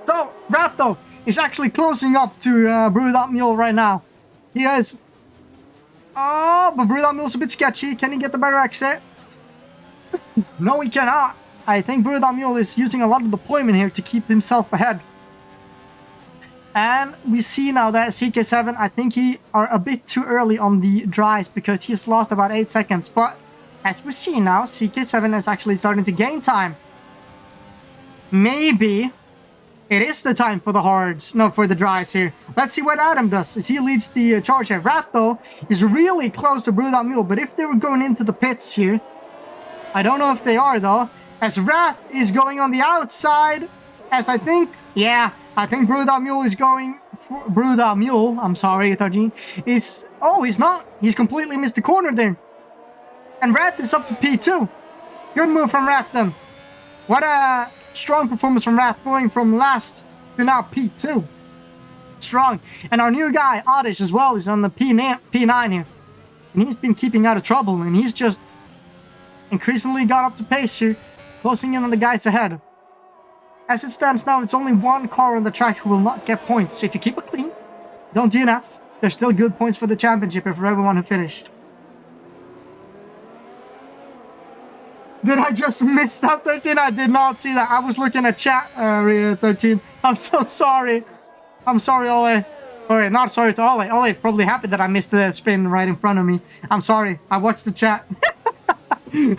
So, Wrath, though, is actually closing up to Brew That Mule right now. He is. Oh, but Brew That Mule's a bit sketchy. Can he get the better exit? No, he cannot. I think Brew That Mule is using a lot of deployment here to keep himself ahead. And we see now that CK7, I think he are a bit too early on the dries because he's lost about 8 seconds. But as we see now, CK7 is actually starting to gain time. Maybe it is the time for the hards, no, for the dries here. Let's see what Adam does as he leads the charge here. Wrath, though, is really close to Brew That Mule, but if they were going into the pits here, I don't know if they are, though, as Wrath is going on the outside, as I think, yeah, I think Brew That Mule is going for Brew That Mule, I'm sorry, 13, is, oh, he's not, he's completely missed the corner there. And Wrath is up to P2. Good move from Wrath, then. What a strong performance from Wrath, going from last to now P2. Strong. And our new guy, Oddish, as well, is on the P9 here. And he's been keeping out of trouble, and he's just increasingly got up to pace here, closing in on the guys ahead. As it stands now, it's only one car on the track who will not get points. So if you keep it clean, don't DNF, there's still good points for the championship and for everyone who finished. Did I just miss that, 13? I did not see that. I was looking at chat, 13. I'm so sorry. I'm sorry, Ole. Alright, not sorry to Ole. Ole probably happy that I missed the spin right in front of me. I'm sorry. I watched the chat.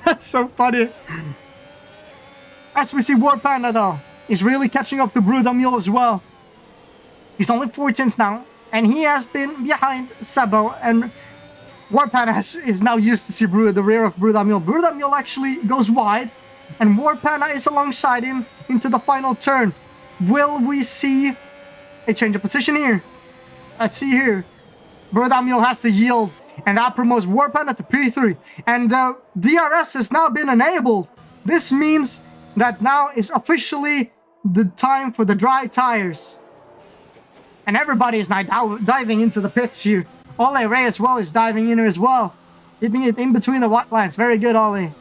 That's so funny. As we see, War Panda, though, is really catching up to Brew the Mule as well. He's only 14th now, and he has been behind Sebo, and War Panda is now used to see the rear of Brew the Mule. Brew the Mule actually goes wide, and War Panda is alongside him into the final turn. Will we see a change of position here? Let's see here. Brew the Mule has to yield, and that promotes War Panda to P3. And the DRS has now been enabled. This means that now is officially the time for the dry tires. And everybody is now diving into the pits here. Ole Ray as well is diving in here as well. Keeping it in between the white lines. Very good, Ole.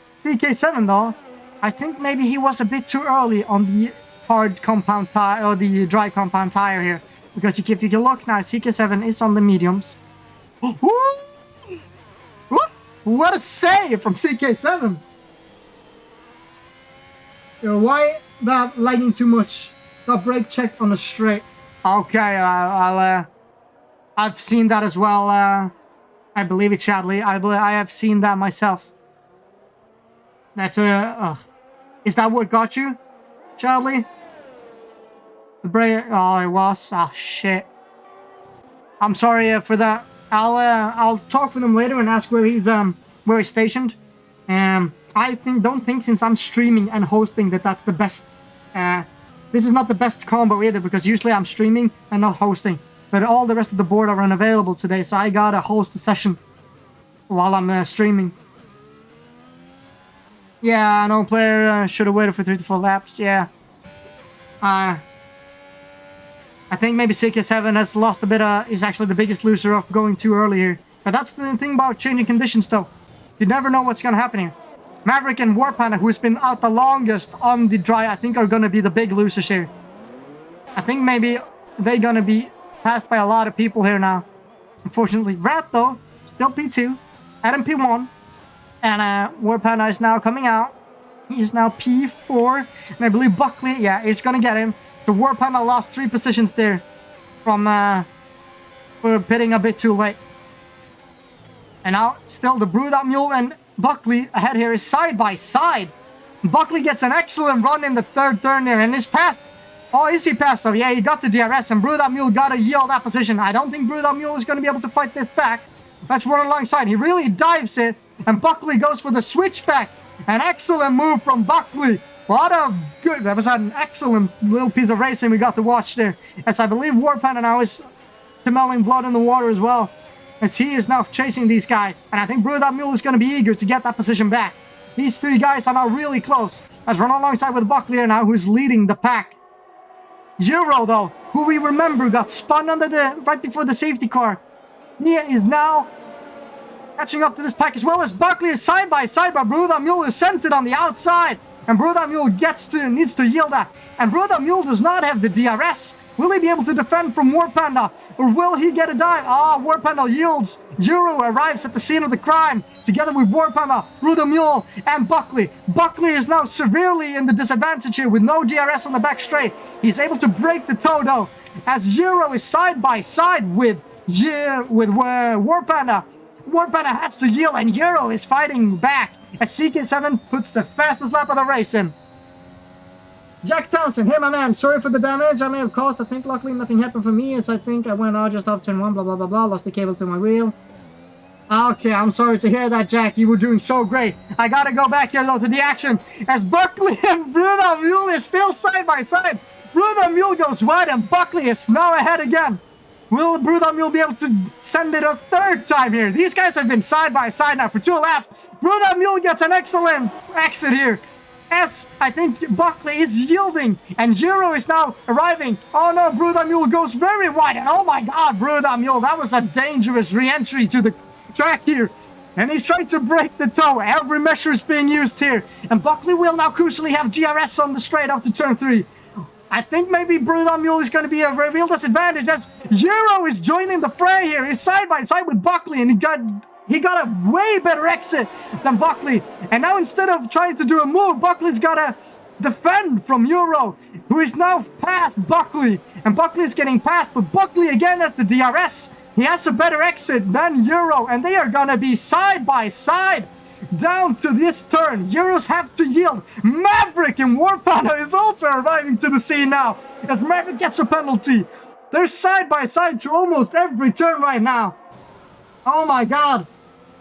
CK7, though, I think maybe he was a bit too early on the hard compound tire, or the dry compound tire here. Because if you can look now, CK7 is on the mediums. What a save from CK7! Yo, why that lagging too much? Got brake checked on the straight. Okay, I've seen that as well. I believe it, Chadley. I have seen that myself. That's is that what got you, Chadley? The brake. Oh, it was. Oh shit. I'm sorry for that. I'll talk with him later and ask where he's stationed. I don't think since I'm streaming and hosting that's the best. This is not the best combo either, because usually I'm streaming and not hosting. But all the rest of the board are unavailable today, so I gotta host a session while I'm streaming. Yeah, no player should have waited for 3 to 4 laps. Yeah. I think maybe CK7 has lost a bit. Is actually the biggest loser of going too early here. But that's the thing about changing conditions, though. You never know what's gonna happen here. Maverick and War Panda, who's been out the longest on the dry, I think are gonna be the big losers here. I think maybe they're gonna be passed by a lot of people here now. Unfortunately, Rat though still P2, Adam P1, and War Panda is now coming out. He is now P4, and I believe Buckley, yeah, is gonna get him. The War Panda lost 3 positions there from for pitting a bit too late. And now still the Brewed-Up Mule and Buckley ahead here is side by side. Buckley gets an excellent run in the 3rd turn there and is passed. Oh, is he passed? Oh, yeah, he got the DRS and Brewed-Up Mule got to yield that position. I don't think Brewed-Up Mule is going to be able to fight this back. Let's run alongside. He really dives it and Buckley goes for the switchback. An excellent move from Buckley. What a good... That was an excellent little piece of racing we got to watch there. As I believe War Panda now is smelling blood in the water as well, as he is now chasing these guys. And I think Brewed-Up Mule is going to be eager to get that position back. These 3 guys are now really close. Let's run alongside with Buckley here now, who's leading the pack. Euro, though, who we remember got spun under right before the safety car. He is now catching up to this pack, as well as Buckley is side by side, but Brewed-Up Mule is sent it on the outside. And Brewed-Up Mule needs to yield that. And Brewed-Up Mule does not have the DRS. Will he be able to defend from War Panda? Or will he get a dive? War Panda yields. Euro arrives at the scene of the crime. Together with War Panda, Brewed-Up Mule, and Buckley. Buckley is now severely in the disadvantage here with no DRS on the back straight. He's able to break the toe, though, as Euro is side by side with War Panda. War Panda has to yield, and Euro is fighting back as CK7 puts the fastest lap of the race in. Jack Townsend, hey my man, sorry for the damage I may have caused. I think luckily nothing happened for me, as I think I went out just off turn 1, blah blah blah blah, lost the cable to my wheel. Okay, I'm sorry to hear that, Jack. You were doing so great. I gotta go back here though to the action, as Buckley and Brewed-Up Mule is still side by side. Brewed-Up Mule goes wide and Buckley is now ahead again. Will Brewed-Up Mule be able to send it a 3rd time here? These guys have been side by side now for 2 laps. Brewed-Up Mule gets an excellent exit here, as I think Buckley is yielding, and Euro is now arriving. Oh no, Brewed-Up Mule goes very wide, and oh my god, Brewed-Up Mule, that was a dangerous re-entry to the track here. And he's trying to break the toe. Every measure is being used here. And Buckley will now crucially have DRS on the straight up to turn 3. I think maybe Brewed-Up Mule is going to be a real disadvantage, as Euro is joining the fray here. He's side by side with Buckley, and he got a way better exit than Buckley. And now instead of trying to do a move, Buckley's got to defend from Euro, who is now past Buckley. And Buckley is getting past, but Buckley again has the DRS. He has a better exit than Euro, and they are going to be side by side down to this turn. Euros have to yield. Maverick and War Panda is also arriving to the scene now, as Maverick gets a penalty. They're side by side to almost every turn right now. Oh my god.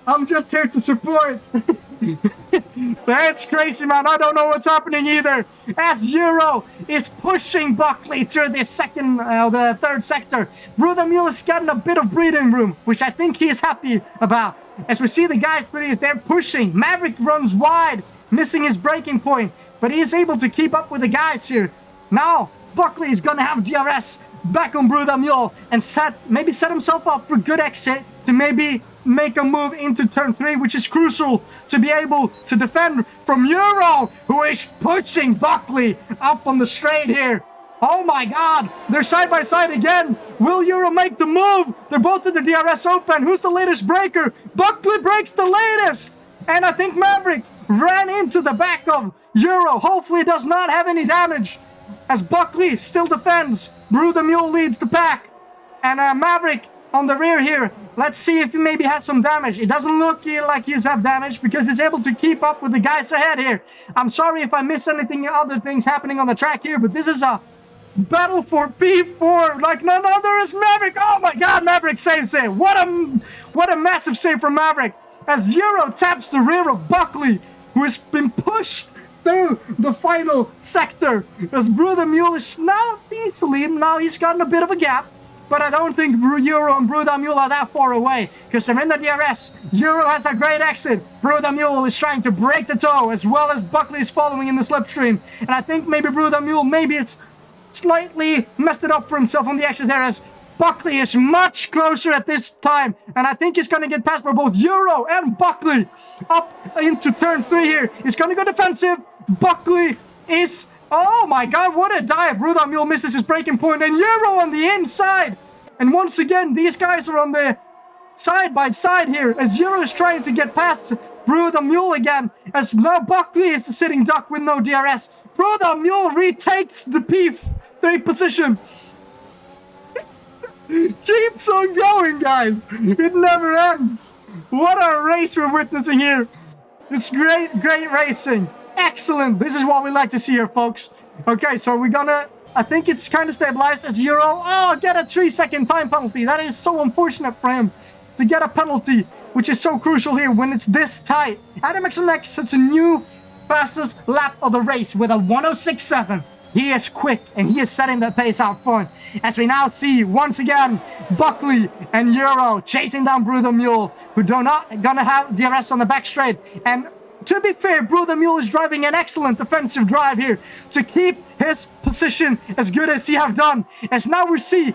I'm just here to support. That's crazy, man. I don't know what's happening either, as Euro is pushing Buckley to the 3rd sector. Brewed-Up Mule has gotten a bit of breathing room, which I think he is happy about. As we see the guys, they're pushing. Maverick runs wide, missing his braking point, but he is able to keep up with the guys here. Now, Buckley is going to have DRS back on Brewed-Up Mule and maybe set himself up for good exit to maybe make a move into turn 3, which is crucial to be able to defend from Euro, who is pushing Buckley up on the straight here. Oh my god, they're side by side again. Will Euro make the move? They're both in the DRS open. Who's the latest breaker? Buckley breaks the latest. And I think Maverick ran into the back of Euro. Hopefully does not have any damage, as Buckley still defends. Brew the Mule leads the pack, and Maverick on the rear here. Let's see if he maybe has some damage. It doesn't look like he's have damage because he's able to keep up with the guys ahead here. I'm sorry if I miss anything, other things happening on the track here, but this is a battle for P4 like none other is Maverick. Oh my god, Maverick saves it. What a massive save from Maverick, as Euro taps the rear of Buckley, who has been pushed through the final sector, as Brew the Mule is now easily, he's gotten a bit of a gap, but I don't think Euro and Brew the Mule are that far away, because they're in the DRS. Euro has a great exit. Brew the Mule is trying to break the toe, as well as Buckley is following in the slipstream, and I think maybe Brew the Mule, maybe it's slightly messed it up for himself on the exit there, as Buckley is much closer at this time, and I think he's going to get past by both Euro and Buckley up into turn 3 here. He's going to go defensive. Buckley is, oh my god, what a dive. Brew the Mule misses his breaking point, and Euro on the inside. And once again, these guys are on the side by side here, as Euro is trying to get past Brew the Mule again, as now Buckley is the sitting duck with no DRS. Brew the Mule retakes the P3 position. Keeps on going, guys. It never ends. What a race we're witnessing here. It's great racing. Excellent. This is what we like to see here, folks. Okay, so we're gonna, I think it's kind of stabilized as Euro. Oh, get a 3-second time penalty. That is so unfortunate for him to get a penalty, which is so crucial here when it's this tight. Adam XMX sets a new fastest lap of the race with a 106.7. He is quick, and he is setting the pace out front, as we now see, once again, Buckley and Euro chasing down Brew the Mule, who do not gonna have DRS on the back straight. And to be fair, Brew the Mule is driving an excellent defensive drive here to keep his position as good as he have done, as now we see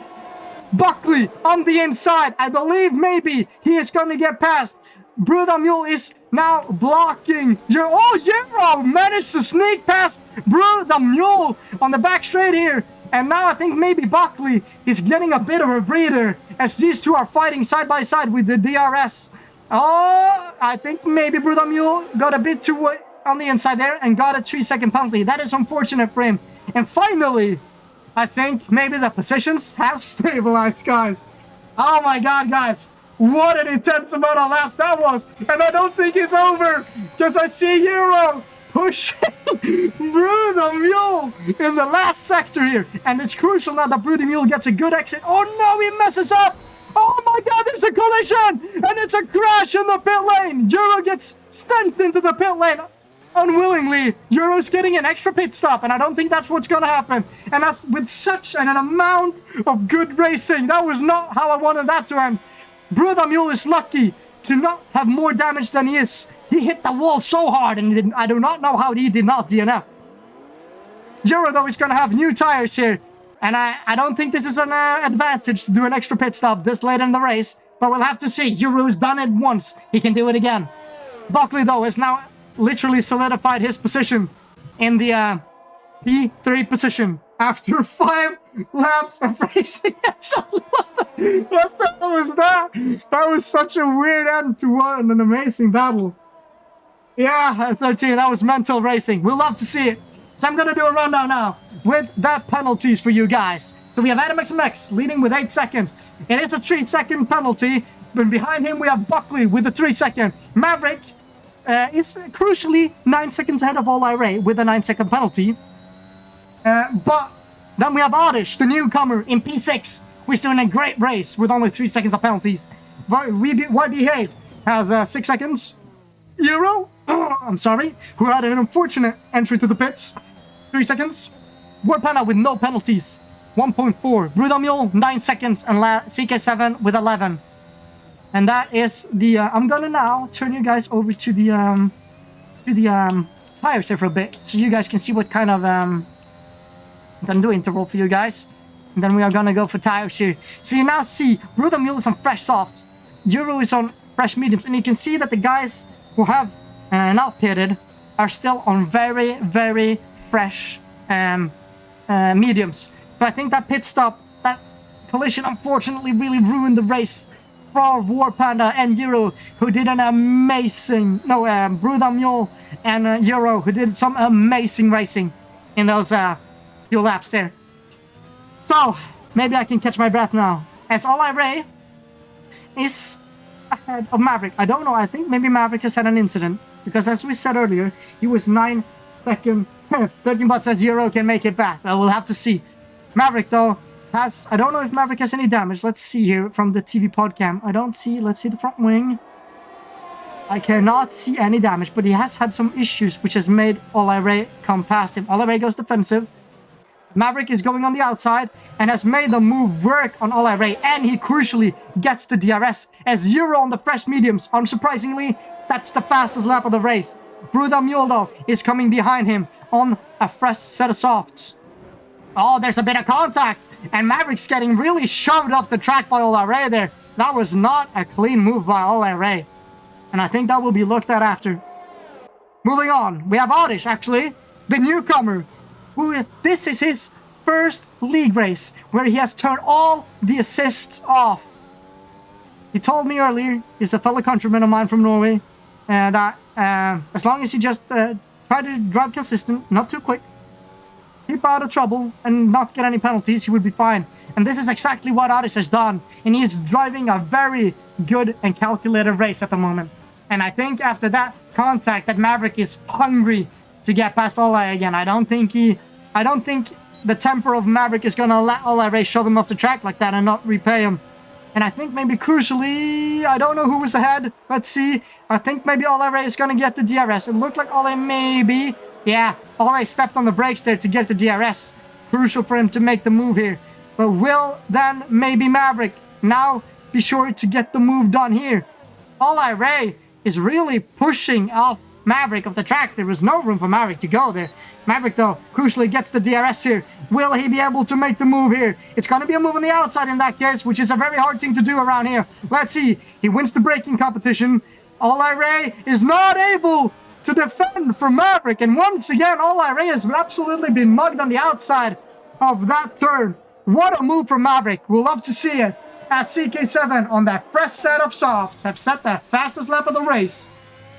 Buckley on the inside. I believe maybe he is going to get past. Brew the Mule is now blocking. Euro managed to sneak past Brew the Mule on the back straight here. And now I think maybe Buckley is getting a bit of a breather, as these two are fighting side by side with the DRS. Oh, I think maybe Brew the Mule got a bit too on the inside there and got a 3-second penalty. That is unfortunate for him. And finally, I think maybe the positions have stabilized, guys. Oh my god, guys. What an intense amount of laps that was. And I don't think it's over, because I see Euro pushing Brew the Mule in the last sector here. And it's crucial now that Brew the Mule gets a good exit. Oh no, he messes up. Oh my god, there's a collision. And it's a crash in the pit lane. Euro gets sent into the pit lane unwillingly. Euro's getting an extra pit stop, and I don't think that's what's gonna happen. And that's with such an amount of good racing. That was not how I wanted that to end. Brew the Mule is lucky to not have more damage than he is. He hit the wall so hard, and I do not know how he did not DNF. Euro, though, is going to have new tires here. And I don't think this is an advantage to do an extra pit stop this late in the race. But we'll have to see. Euro's done it once. He can do it again. Buckley, though, has now literally solidified his position in the P3 position after 5 laps of racing. What the hell was that? That was such a weird end to an amazing battle. Yeah, 13, that was mental racing. We'll love to see it. So I'm going to do a rundown now with the penalties for you guys. So we have Adam XMX leading with 8 seconds. It is a 3-second penalty. But behind him we have Buckley with a 3-second. Maverick is crucially 9 seconds ahead of All Ira with a 9-second penalty. But then we have Oddish, the newcomer, in P6, who is doing a great race with only 3 seconds of penalties. YBH has 6 seconds. Euro, I'm sorry, who had an unfortunate entry to the pits, 3 seconds. War Panda with no penalties, 1.4. Brew the Mule, 9 seconds, and CK7 with 11. And that is the, I'm gonna now turn you guys over to the tires here for a bit, so you guys can see what kind of, I'm gonna do interval for you guys. And then we are gonna go for tires here. So you now see, Brew the Mule is on fresh softs, Euro is on fresh mediums, and you can see that the guys who have not pitted are still on very, very fresh mediums. So I think that pit stop, that collision, unfortunately really ruined the race for War Panda and Euro, who did an amazing... No, Bruda Mule and Euro, who did some amazing racing in those few laps there. So, maybe I can catch my breath now. As Olai Ray is ahead of Maverick. I don't know, I think maybe Maverick has had an incident. Because as we said earlier, he was 9 seconds. 13 bot says Euro can make it back. We'll have to see. Maverick, though, has... I don't know if Maverick has any damage. Let's see here from the TV pod cam. I don't see... Let's see the front wing. I cannot see any damage, but he has had some issues, which has made Olai Ray come past him. Olai Ray goes defensive. Maverick is going on the outside and has made the move work on Olai Ray, and he crucially gets the DRS as Euro on the fresh mediums, unsurprisingly, sets the fastest lap of the race. Bruda Mule, though, is coming behind him on a fresh set of softs. Oh, there's a bit of contact, and Maverick's getting really shoved off the track by Olai Ray there. That was not a clean move by Olai Ray, and I think that will be looked at after. Moving on, we have Oddish, actually, the newcomer. This is his first league race where he has turned all the assists off. He told me earlier, he's a fellow countryman of mine from Norway, that as long as he just try to drive consistent, not too quick, keep out of trouble and not get any penalties, he would be fine. And this is exactly what Oddish has done, and he's driving a very good and calculated race at the moment. And I think after that contact that Maverick is hungry to get past Olai again. I don't think the temper of Maverick is gonna let Olai Ray shove him off the track like that and not repay him. And I think maybe crucially, I don't know who was ahead. Let's see. I think maybe Olai Ray is gonna get the DRS. It looked like Olai maybe. Yeah, Olai stepped on the brakes there to get the DRS. Crucial for him to make the move here. But will then maybe Maverick now be sure to get the move done here? Olai Ray is really pushing off Maverick of the track. There was no room for Maverick to go there. Maverick, though, crucially gets the DRS here. Will he be able to make the move here? It's going to be a move on the outside in that case, which is a very hard thing to do around here. Let's see. He wins the braking competition. Olai Ray is not able to defend from Maverick. And once again, Olai Ray has absolutely been mugged on the outside of that turn. What a move from Maverick. We'll love to see it. At CK7 on that fresh set of softs have set the fastest lap of the race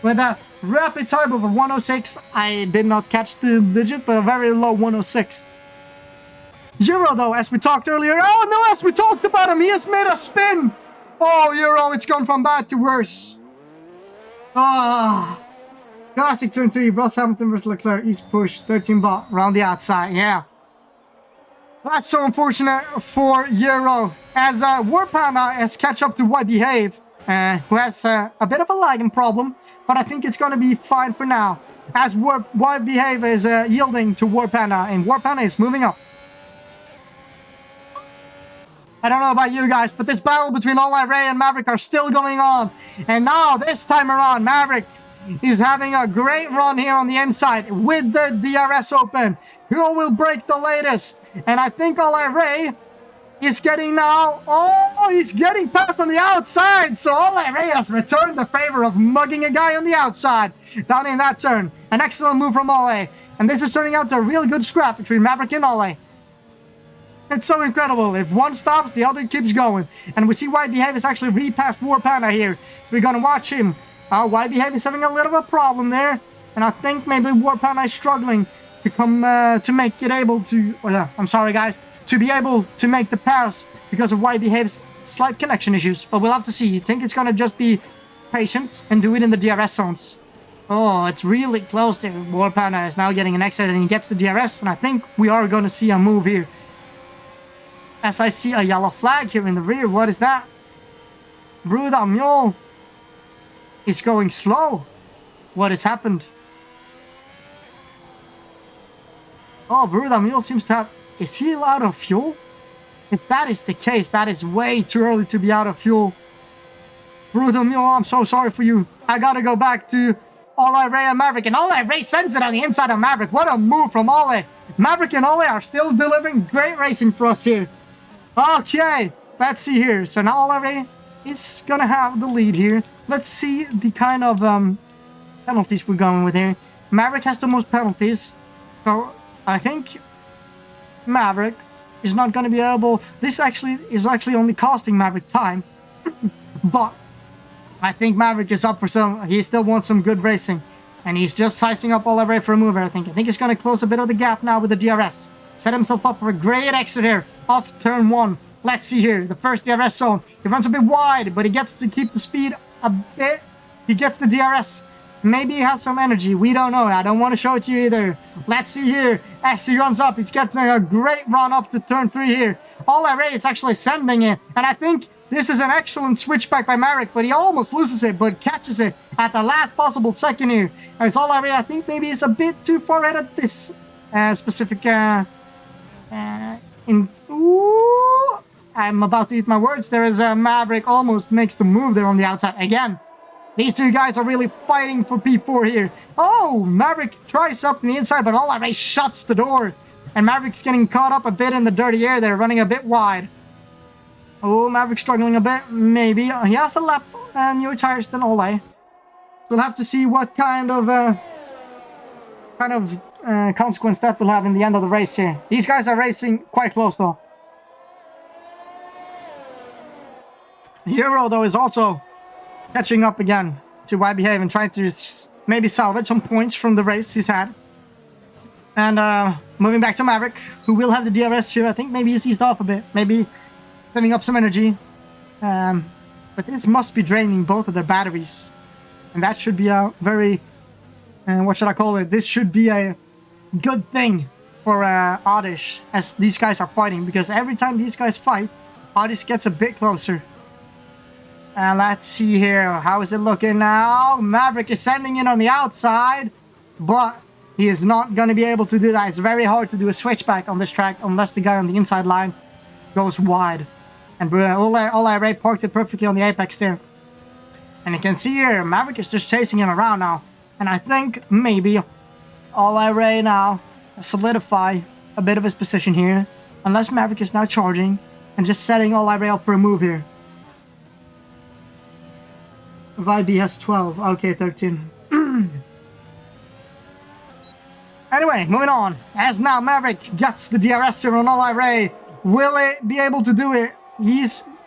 with a rapid time of a 106. I did not catch the digit, but a very low 106. Euro, though, as we talked earlier. Oh no, as we talked about him, he has made a spin. Oh, Euro, it's gone from bad to worse. Ah. Classic turn 3, Ross Hamilton versus Leclerc, East push, 13 bot, around the outside, yeah. That's so unfortunate for Euro, as War Panda has catch up to Why Behave, who has a bit of a lagging problem, but I think it's going to be fine for now, as Why Behave is yielding to War Panda, and War Panda is moving up. I don't know about you guys, but this battle between Olai Ray and Maverick are still going on, and now this time around, Maverick is having a great run here on the inside with the DRS open. Who will break the latest? And I think Olai Ray is getting now... Oh, he's getting past on the outside. So Olai Ray has returned the favor of mugging a guy on the outside down in that turn. An excellent move from Olai. And this is turning out to a real good scrap between Maverick and Olai. It's so incredible. If one stops, the other keeps going. And we see Why Behave is actually repassed War Panda here. So we're going to watch him. Why Behave is having a little bit of a problem there. And I think maybe War Panda is struggling to come to make it able to... Oh, yeah, I'm sorry, guys. To be able to make the pass because of Why Behave's slight connection issues. But we'll have to see. I think it's going to just be patient and do it in the DRS zones. Oh, it's really close there. War Panda is now getting an exit and he gets the DRS. And I think we are going to see a move here. As I see a yellow flag here in the rear. What is that? Bruda Mule is going slow. What has happened? Oh, Bruda Mule seems to have... Is he out of fuel? If that is the case, that is way too early to be out of fuel. Bruda Mule, I'm so sorry for you. I gotta go back to Olai Ray and Maverick. And Olai Ray sends it on the inside of Maverick. What a move from Olai. Maverick and Olai are still delivering great racing for us here. Okay, let's see here. So now Olai Ray is gonna have the lead here. Let's see the kind of penalties we're going with here. Maverick has the most penalties. So I think Maverick is not going to be able... This actually is only costing Maverick time. But I think Maverick is up for some. He still wants some good racing. And he's just sizing up Oliver for a move, I think. I think he's going to close a bit of the gap now with the DRS. Set himself up for a great exit here off turn 1. Let's see here. The first DRS zone. He runs a bit wide, but he gets to keep the speed a bit. He gets the DRS. Maybe he has some energy. We don't know. I don't want to show it to you either. Let's see here. As he runs up, he's getting a great run up to turn 3 here. Oliver is actually sending it. And I think this is an excellent switchback by Maverick, but he almost loses it, but catches it at the last possible second here. As Oliver, I think maybe is a bit too far ahead at this specific... Ooh, I'm about to eat my words. There is a Maverick almost makes the move there on the outside. Again, these two guys are really fighting for P4 here. Oh, Maverick tries up to the inside, but Oliver shuts the door. And Maverick's getting caught up a bit in the dirty air there, running a bit wide. Oh, Maverick struggling a bit, maybe. He has a lap newer tires than Ole. We'll have to see what kind of consequence that will have in the end of the race here. These guys are racing quite close though. Euro though is also catching up again to YBH and trying to maybe salvage some points from the race he's had. And moving back to Maverick, who will have the DRS here. I think maybe he's eased off a bit. Maybe saving up some energy. But this must be draining both of their batteries. And that should be a very... what should I call it? This should be a good thing for Oddish as these guys are fighting. Because every time these guys fight, Oddish gets a bit closer. And let's see here. How is it looking now? Maverick is sending in on the outside. But he is not going to be able to do that. It's very hard to do a switchback on this track unless the guy on the inside line goes wide. And Ole Ray parked it perfectly on the apex there. And you can see here, Maverick is just chasing him around now. And I think maybe Ole Ray now solidify a bit of his position here. Unless Maverick is now charging and just setting Ole Ray up for a move here. Vibe has 12. Okay, 13. Anyway, moving on. As now Maverick gets the DRS here on Ole Ray. Will it be able to do it?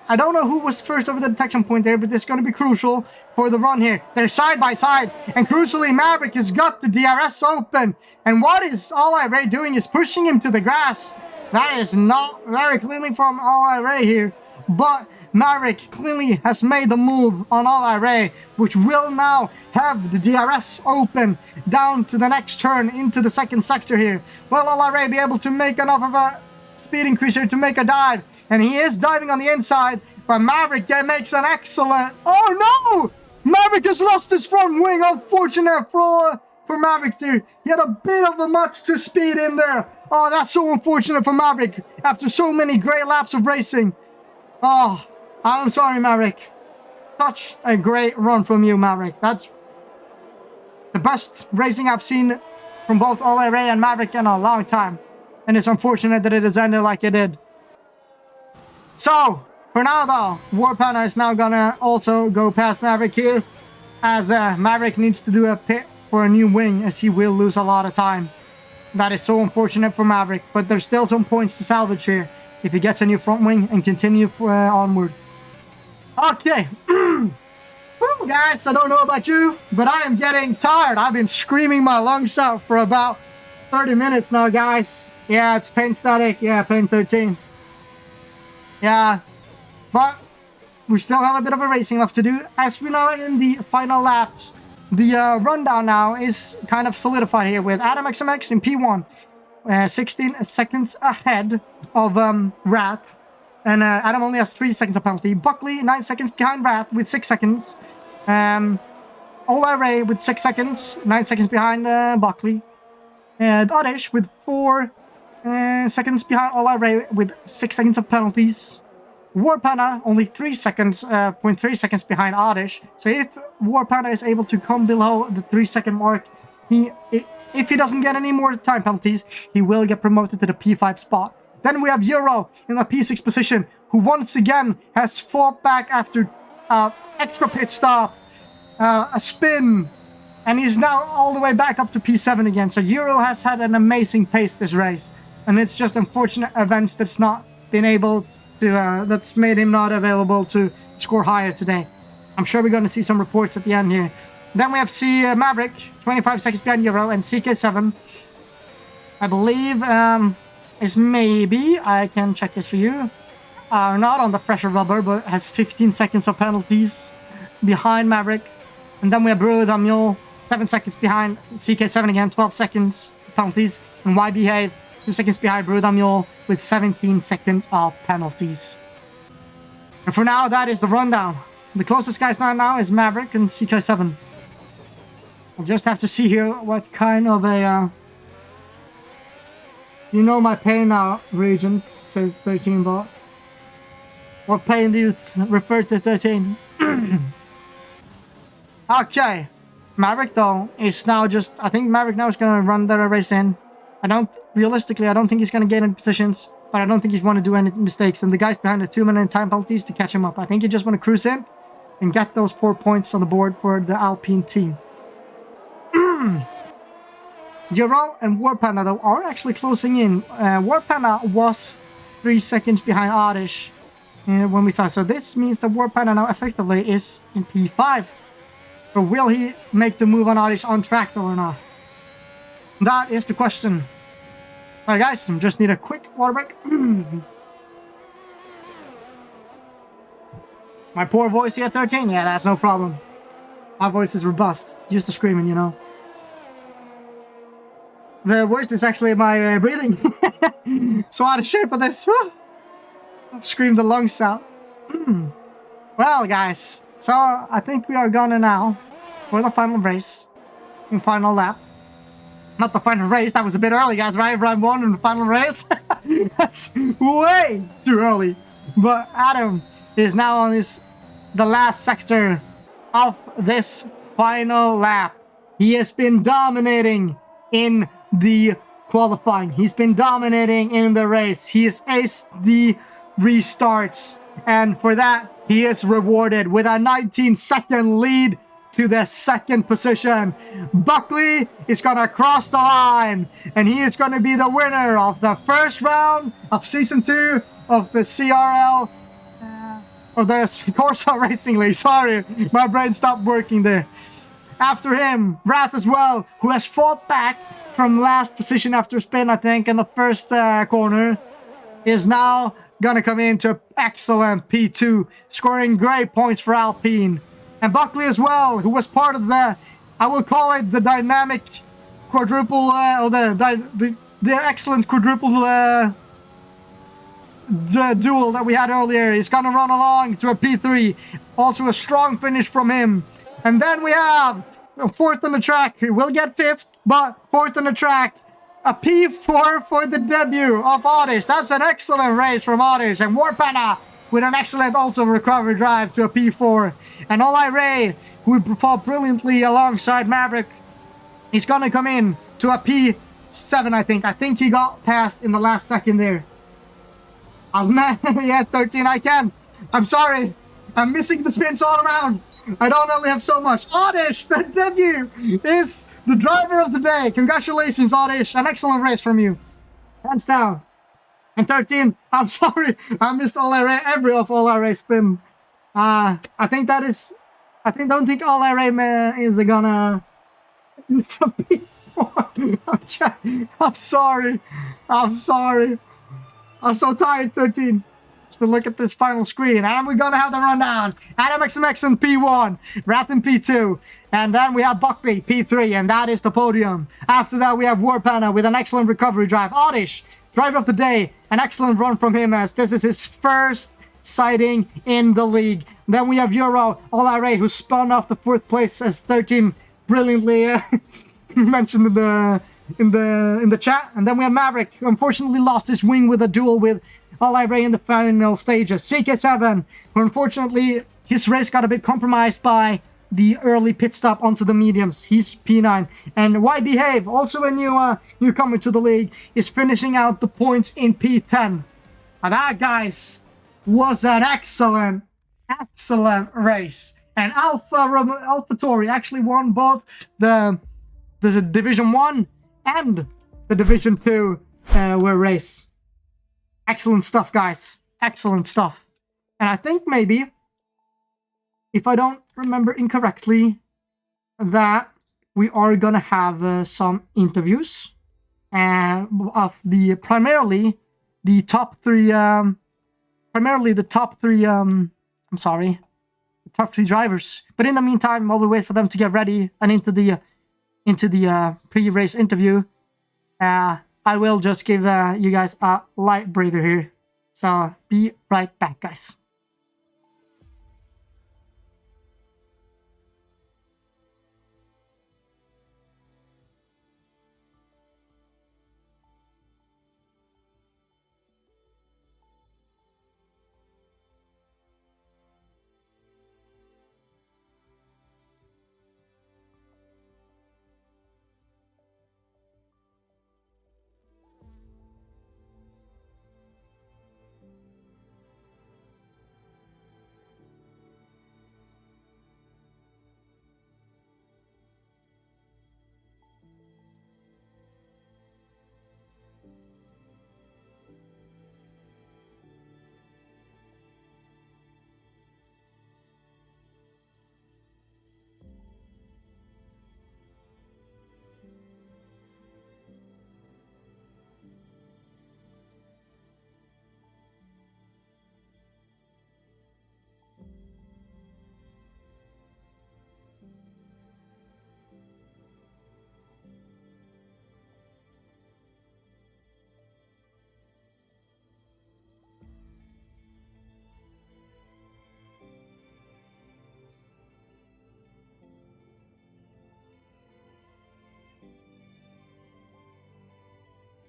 I don't know who was first over the detection point there, but this is going to be crucial for the run here. They're side by side, and crucially, Maverick has got the DRS open. And what is Ole Ray doing is pushing him to the grass. That is not very cleanly from Ole Ray here, but Maverick clearly has made the move on Ole Ray, which will now have the DRS open down to the next turn into the second sector here. Will Ole Ray be able to make enough of a speed increase here to make a dive? And he is diving on the inside, but Maverick makes an excellent... Oh no! Maverick has lost his front wing. Unfortunate for Maverick there. He had a bit of a much too speed in there. Oh, that's so unfortunate for Maverick after so many great laps of racing. Oh, I'm sorry, Maverick. Such a great run from you, Maverick. That's the best racing I've seen from both Ole Ray and Maverick in a long time. And it's unfortunate that it has ended like it did. So, for now though, Warpana is now gonna also go past Maverick here, as Maverick needs to do a pit for a new wing, as he will lose a lot of time. That is so unfortunate for Maverick, but there's still some points to salvage here, if he gets a new front wing and continue onward. Okay, well guys, I don't know about you, but I am getting tired. I've been screaming my lungs out for about 30 minutes now, guys. Yeah, it's pain static, yeah, pain 13. Yeah, but we still have a bit of a racing left to do. As we know in the final laps, the rundown now is kind of solidified here with Adam XMX in P1, 16 seconds ahead of Wrath. And Adam only has 3 seconds of penalty. Buckley, 9 seconds behind Wrath with 6 seconds. Ole Ray with 6 seconds, 9 seconds behind Buckley. And Oddish with 4 seconds behind Ole Ray with 6 seconds of penalties. Warpana only 3 seconds, 0.3 seconds behind Oddish. So if Warpana is able to come below the 3-second mark, if he doesn't get any more time penalties, he will get promoted to the P5 spot. Then we have Euro in the P6 position, who once again has fought back after extra pit stop, a spin, and he's now all the way back up to P7 again. So Euro has had an amazing pace this race. And it's just unfortunate events that's not been able that's made him not available to score higher today. I'm sure we're going to see some reports at the end here. Then we have Maverick, 25 seconds behind Euro, and CK7. I believe is maybe, I can check this for you, not on the fresher rubber, but has 15 seconds of penalties behind Maverick. And then we have Brew Daniel, 7 seconds behind CK7 again, 12 seconds penalties. And YBH, 2 seconds behind Brew Daniel with 17 seconds of penalties. And for now, that is the rundown. The closest guys now is Maverick and CK7. We'll just have to see here what kind of a... You know my pain now, Regent, says 13 bot. What pain do you refer to 13? Okay. Maverick, though, is now just... I think Maverick now is going to run the race in. Realistically, I don't think he's going to gain any positions, but I don't think he's going to do any mistakes. And the guys behind the 2-minute time penalties to catch him up. I think he just want to cruise in and get those 4 points on the board for the Alpine team. Jero and War Panda, though, are actually closing in. War Panda was 3 seconds behind Oddish when we saw. So this means that War Panda now effectively is in P5. But will he make the move on Oddish on track, though, or not? That is the question. Alright, guys, just need a quick water break. My poor voice here at 13? Yeah, that's no problem. My voice is robust. Just the screaming, you know. The worst is actually my breathing. So out of shape of this. I've screamed the lungs out. Well, guys. So I think we are gonna now for the final race. And final lap. Not the final race. That was a bit early, guys, right? Round 1 in the final race. That's way too early. But Adam is now on the last sector of this final lap. He has been dominating in the qualifying. He's been dominating in the race. He has aced the restarts. And for that, he is rewarded with a 19-second lead to the second position. Buckley is going to cross the line. And he is going to be the winner of the first round of Season 2 of the CRL. Of the Corsa Racing League. Sorry, my brain stopped working there. After him, Wrath as well, who has fought back from last position after spin, I think, in the first corner, is now gonna come into excellent P2, scoring great points for Alpine. And Buckley as well, who was part of the, I will call it the dynamic quadruple, or the excellent quadruple the duel that we had earlier. He's gonna run along to a P3. Also a strong finish from him. And then we have 4th on the track. He will get 5th, but 4th on the track. A P4 for the debut of Oddish. That's an excellent race from Oddish. And War Panda with an excellent also recovery drive to a P4. And Olai Ray, who fought brilliantly alongside Maverick, he's gonna come in to a P7, I think. I think he got past in the last second there. Oh man, yeah, 13 I can. I'm sorry. I'm missing the spins all around. I don't only have so much. Oddish, the debut, is the driver of the day. Congratulations, Oddish. An excellent race from you. Hands down. And 13, I'm sorry. I missed every of all our race spin. Don't think all our race is gonna... Okay, I'm sorry. I'm so tired, 13. Let's look at this final screen. And we're going to have the rundown. Adam XMX in P1. Wrath in P2. And then we have Buckley, P3. And that is the podium. After that, we have War Panda with an excellent recovery drive. Oddish, driver of the day. An excellent run from him as this is his first sighting in the league. Then we have Euro Olare, who spun off the 4th place as 13. Brilliantly mentioned in the chat. And then we have Maverick, who unfortunately lost his wing with a duel with Olay in the final stages. CK7, who unfortunately his race got a bit compromised by the early pit stop onto the mediums. He's P9. And Why Behave, also a newcomer to the league, is finishing out the points in P10. And that, guys, was an excellent race. And AlphaTauri actually won both the Division 1 and the Division 2 race. Excellent stuff, guys. excellent stuff. And I think maybe, if I don't remember incorrectly, that we are gonna have some interviews of the primarily the top three. Primarily the top three. I'm sorry, the top three drivers. But in the meantime, while we wait for them to get ready and into the pre-race interview, I will just give you guys a light breather here. So be right back, guys.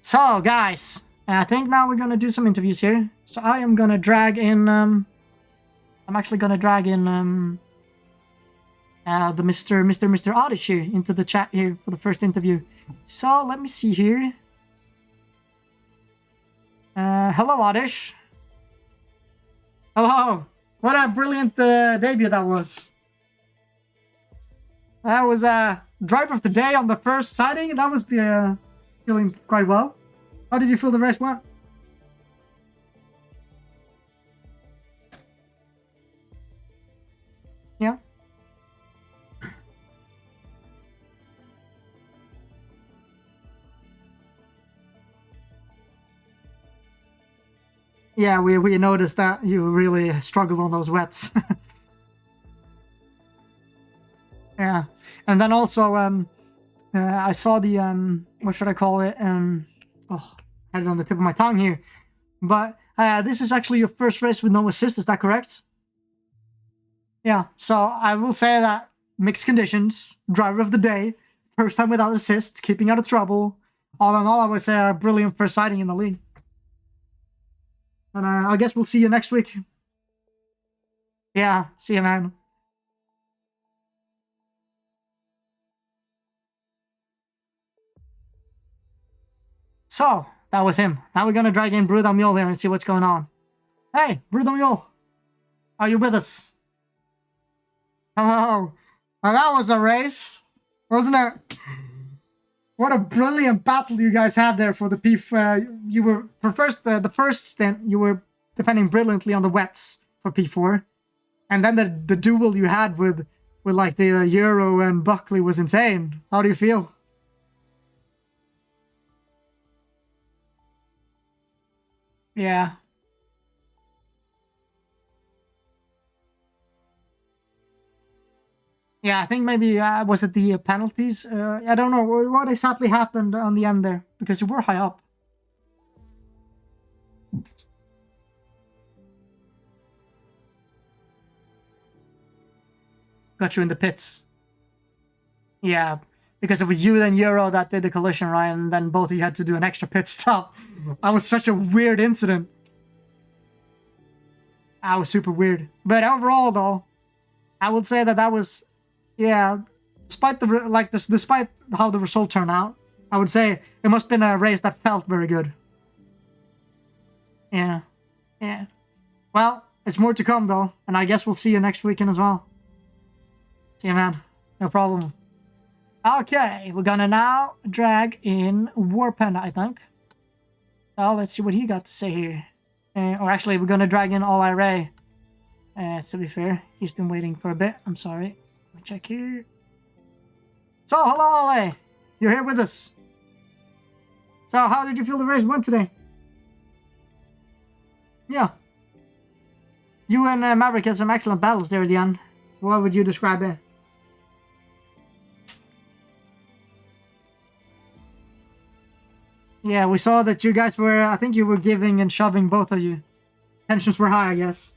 So, guys, I think now we're gonna do some interviews here. So I am gonna drag in. I'm actually gonna drag in the Mr. Oddish here into the chat here for the first interview. So let me see here. Hello, Oddish. Hello. What a brilliant debut that was. That was driver of the day on the first sighting. That was feeling quite well. How did you feel the race went? Yeah. Yeah, we noticed that you really struggled on those wets. Yeah, and then also I saw the what should I call it? Oh, I had it on the tip of my tongue here. But this is actually your first race with no assist, is that correct? Yeah, so I will say that mixed conditions, driver of the day, first time without assist, keeping out of trouble. All in all, I would say a brilliant first sighting in the league. And I guess we'll see you next week. Yeah, see you, man. So, that was him. Now we're gonna drag in Brutal Mule here and see what's going on. Hey, Brutal Mule! Are you with us? Hello. Well, that was a race, wasn't it? What a brilliant battle you guys had there for the P. You were for the first stint. You were defending brilliantly on the wets for P4, and then the duel you had with like the Euro and Buckley was insane. How do you feel? Yeah. Yeah, I think maybe, was it the penalties? I don't know. What exactly happened on the end there? Because you were high up. Got you in the pits. Yeah, because it was you and Euro that did the collision, right? And then both of you had to do an extra pit stop. That was such a weird incident. That was super weird. But overall, though, I would say that was... Yeah, despite despite how the result turned out, I would say it must have been a race that felt very good. Yeah, yeah. Well, it's more to come though, and I guess we'll see you next weekend as well. See you, man. No problem. Okay, we're gonna now drag in War Panda, I think. So let's see what he got to say here. Or actually, we're gonna drag in All Ray. To be fair, he's been waiting for a bit. I'm sorry. Let me check here. So, hello, Ale. You're here with us. So, how did you feel the race went today? Yeah. You and Maverick had some excellent battles there at the end. What would you describe it? Yeah, we saw that you guys were, I think you were giving and shoving, both of you. Tensions were high, I guess.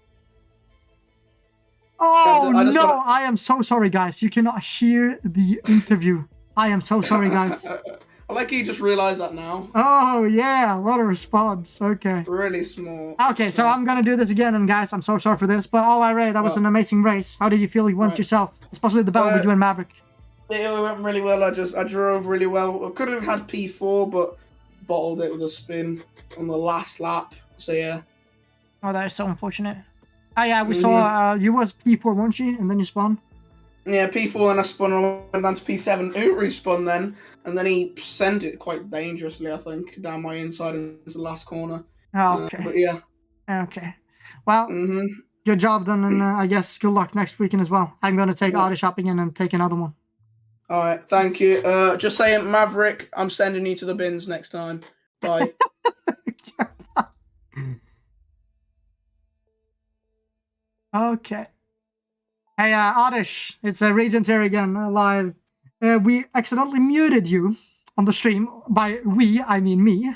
Oh, no! I am so sorry, guys. You cannot hear the interview. I am so sorry, guys. I like you just realised that now. Oh, yeah. What a response. Okay. Really small. Okay, so I'm going to do this again, and guys, I'm so sorry for this, but all I read, that was an amazing race. How did you feel you went yourself? Especially the battle with you and Maverick. It went really well. I drove really well. I could have had P4, but bottled it with a spin on the last lap. So, yeah. Oh, that is so unfortunate. Oh, yeah, we saw you was P4, weren't you? And then you spun? Yeah, P4 and I spun and I went down to P7. Utri spun then, and then he sent it quite dangerously, I think, down my inside into the last corner. Oh, okay. But yeah. Okay. Well, good job then, and I guess good luck next weekend as well. I'm going to take Auto shopping in and take another one. All right, thank you. Just saying, Maverick, I'm sending you to the bins next time. Bye. Okay. Hey, Oddish, it's Regent here again, live. We accidentally muted you on the stream. By we, I mean me.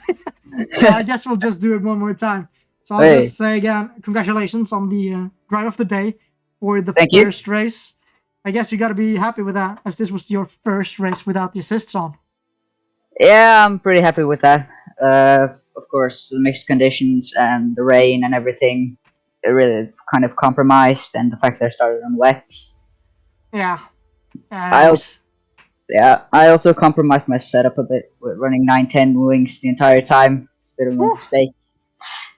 So I guess we'll just do it one more time. So I'll just say again, congratulations on the drive of the day for the first race. I guess you got to be happy with that, as this was your first race without the assists on. Yeah, I'm pretty happy with that. Of course, the mixed conditions and the rain and everything, it really kind of compromised, and the fact that I started on wets. Yeah. I also compromised my setup a bit with running 910 wings the entire time. It's a bit of a mistake.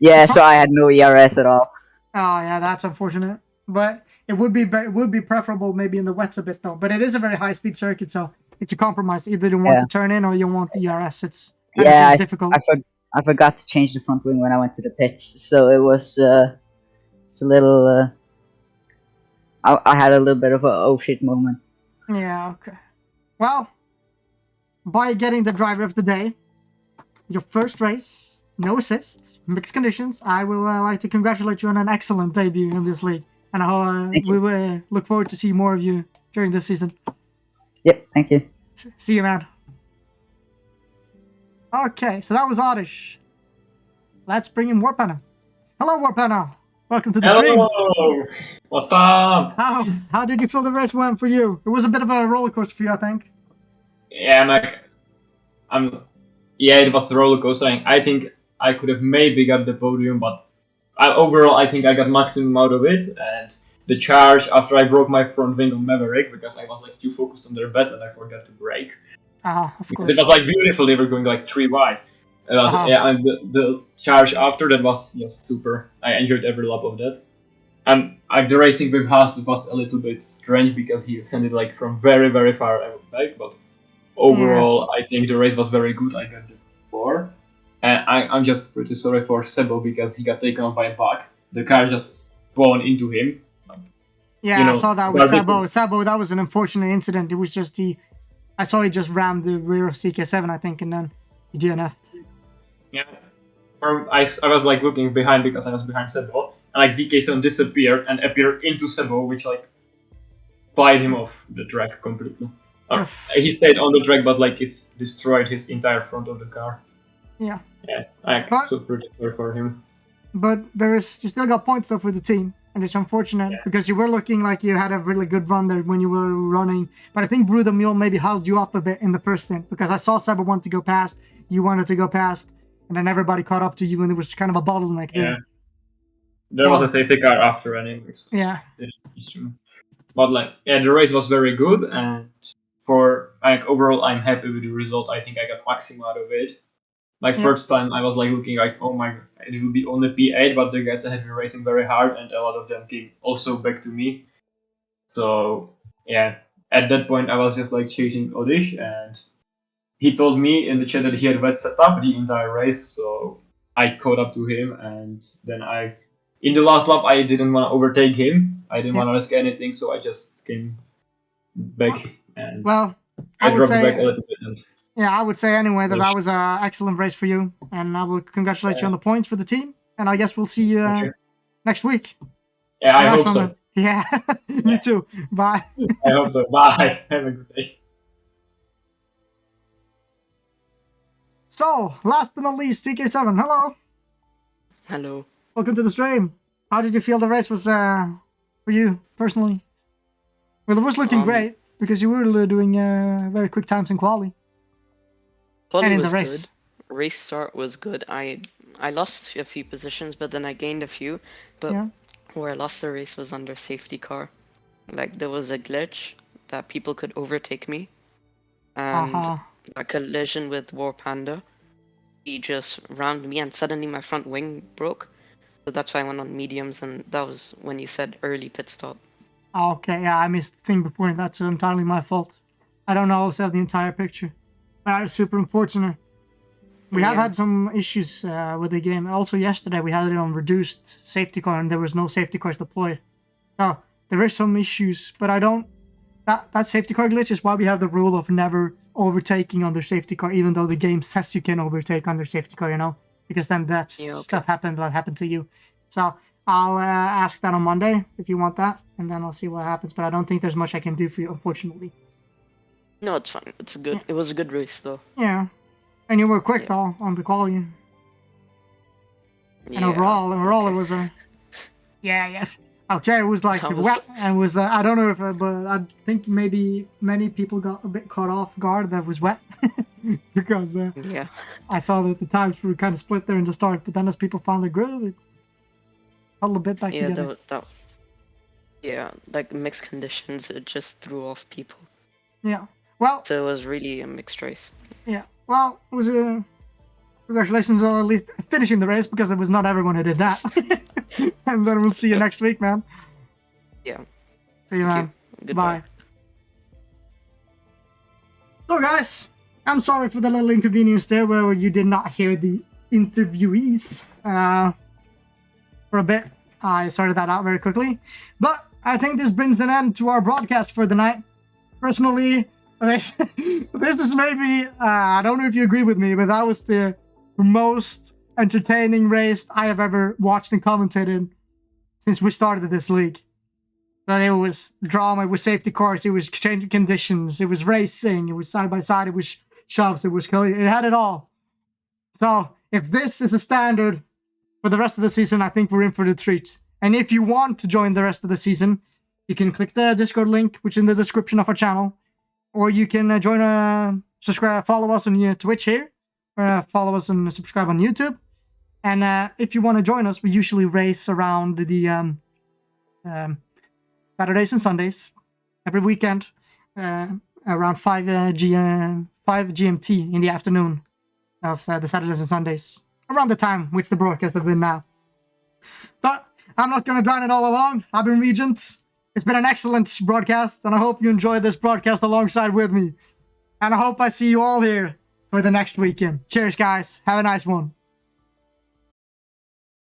Yeah, so I had no ERS at all. Oh yeah, that's unfortunate. But it would be preferable maybe in the wets a bit though. But it is a very high speed circuit, so it's a compromise. Either you want to turn in or you want the ERS. It's difficult. I forgot to change the front wing when I went to the pits, so it was it's a little. I had a little bit of a oh shit moment. Yeah. Okay. Well, by getting the driver of the day, your first race, no assists, mixed conditions, I will like to congratulate you on an excellent debut in this league, and we will look forward to see more of you during this season. Yep. Thank you. See you, man. Okay, so that was Oddish. Let's bring in Warpenna. Hello, Warpenna. Welcome to the stream. Hello. What's up? How did you feel the race went for you? It was a bit of a roller coaster for you, I think. Yeah, it was a roller coaster. I think I could have maybe got the podium, but overall I think I got maximum out of it. And the charge after I broke my front wing on Maverick because I was like too focused on their bed and I forgot to brake. Of course. It was like beautiful. They were going like 3 wide. Yeah, and the charge after that was just super. I enjoyed every lap of that. And the racing with Haas was a little bit strange because he sent it like from very, very far back. But overall, I think the race was very good. I got the 4. And I'm just pretty sorry for Sebo because he got taken off by a bug. The car just spawned into him. I saw that with Sebo. Sebo, that was an unfortunate incident. It was just I saw he just rammed the rear of CK7, I think, and then he DNF'd. Yeah. I was like looking behind because I was behind Sebo, and like CK7 disappeared and appeared into Sebo, which like fired him off the track completely. He stayed on the track, but like it destroyed his entire front of the car. Yeah. Yeah, I'm so pretty sorry for him. But you still got points though for the team. And it's unfortunate because you were looking like you had a really good run there when you were running. But I think Brew the Mule maybe held you up a bit in the first stint because I saw Seba want to go past, you wanted to go past, and then everybody caught up to you and there was kind of a bottleneck there. There was a safety car after anyways. Yeah. But like, the race was very good, and for like overall, I'm happy with the result. I think I got maximum out of it. Like first time, I was like looking like, oh my god, it will be only P8, but the guys had been racing very hard, and a lot of them came also back to me. So yeah, at that point, I was just like chasing Odish, and he told me in the chat that he had wet set up the entire race. So I caught up to him, and then in the last lap I didn't want to overtake him. I didn't want to risk anything, so I just came back and Well, I would dropped say, back a little bit. And yeah, I would say anyway that was an excellent race for you, and I will congratulate you on the points for the team. And I guess we'll see you next week. yeah, I hope so. Yeah, me too. Bye. I hope so. Bye. Have a good day. So, last but not least, TK7. Hello. Hello. Welcome to the stream. How did you feel the race was for you personally? Well, it was looking great because you were doing very quick times in quali. Quali in was the race. good. Race start was good. I lost a few positions, but then I gained a few. But where I lost the race was under safety car. Like there was a glitch that people could overtake me, and a collision with War Panda. He just rammed me, and suddenly my front wing broke. So that's why I went on mediums, and that was when you said early pit stop. Okay, yeah, I missed the thing before, and that's entirely my fault. I don't always have the entire picture. But I was super unfortunate. We have had some issues with the game. Also, yesterday we had it on reduced safety car, and there was no safety cars deployed. So, there is some issues, but I don't... That safety car glitch is why we have the rule of never overtaking under safety car, even though the game says you can overtake under safety car, you know? Because then that stuff happened that happened to you. So, I'll ask that on Monday, if you want that, and then I'll see what happens. But I don't think there's much I can do for you, unfortunately. No, it's fine. It's good. Yeah. It was a good race, though. Yeah. And you were quick, though, on the quality. And overall, it was a... Yeah. Okay, it was like wet, and it was, I don't know if, but I think maybe many people got a bit caught off guard that it was wet. Because I saw that the times were kind of split there in the start, but then as people found their groove, it held a bit back together. Like mixed conditions, it just threw off people. Yeah, well... So it was really a mixed race. Yeah, well, it was a... Congratulations on at least finishing the race, because it was not everyone who did that. And then we'll see you next week, man. Yeah. See you, man. Goodbye. Bye. So, guys, I'm sorry for the little inconvenience there where you did not hear the interviewees for a bit. I sorted that out very quickly. But I think this brings an end to our broadcast for the night. Personally, this is maybe, I don't know if you agree with me, but that was the most entertaining race I have ever watched and commentated since we started this league. So it was drama, it was safety cars, it was changing conditions, it was racing, it was side by side, it was shoves, it was killing, it had it all. So if this is a standard for the rest of the season, I think we're in for the treat. And if you want to join the rest of the season, you can click the Discord link, which is in the description of our channel, or you can join, subscribe, follow us on Twitch here, or follow us and subscribe on YouTube. And if you want to join us, we usually race around the Saturdays and Sundays every weekend around 5 GMT in the afternoon of the Saturdays and Sundays, around the time which the broadcast have been now. But I'm not going to drown it all along. I've been Regent. It's been an excellent broadcast, and I hope you enjoyed this broadcast alongside with me. And I hope I see you all here for the next weekend. Cheers, guys. Have a nice one.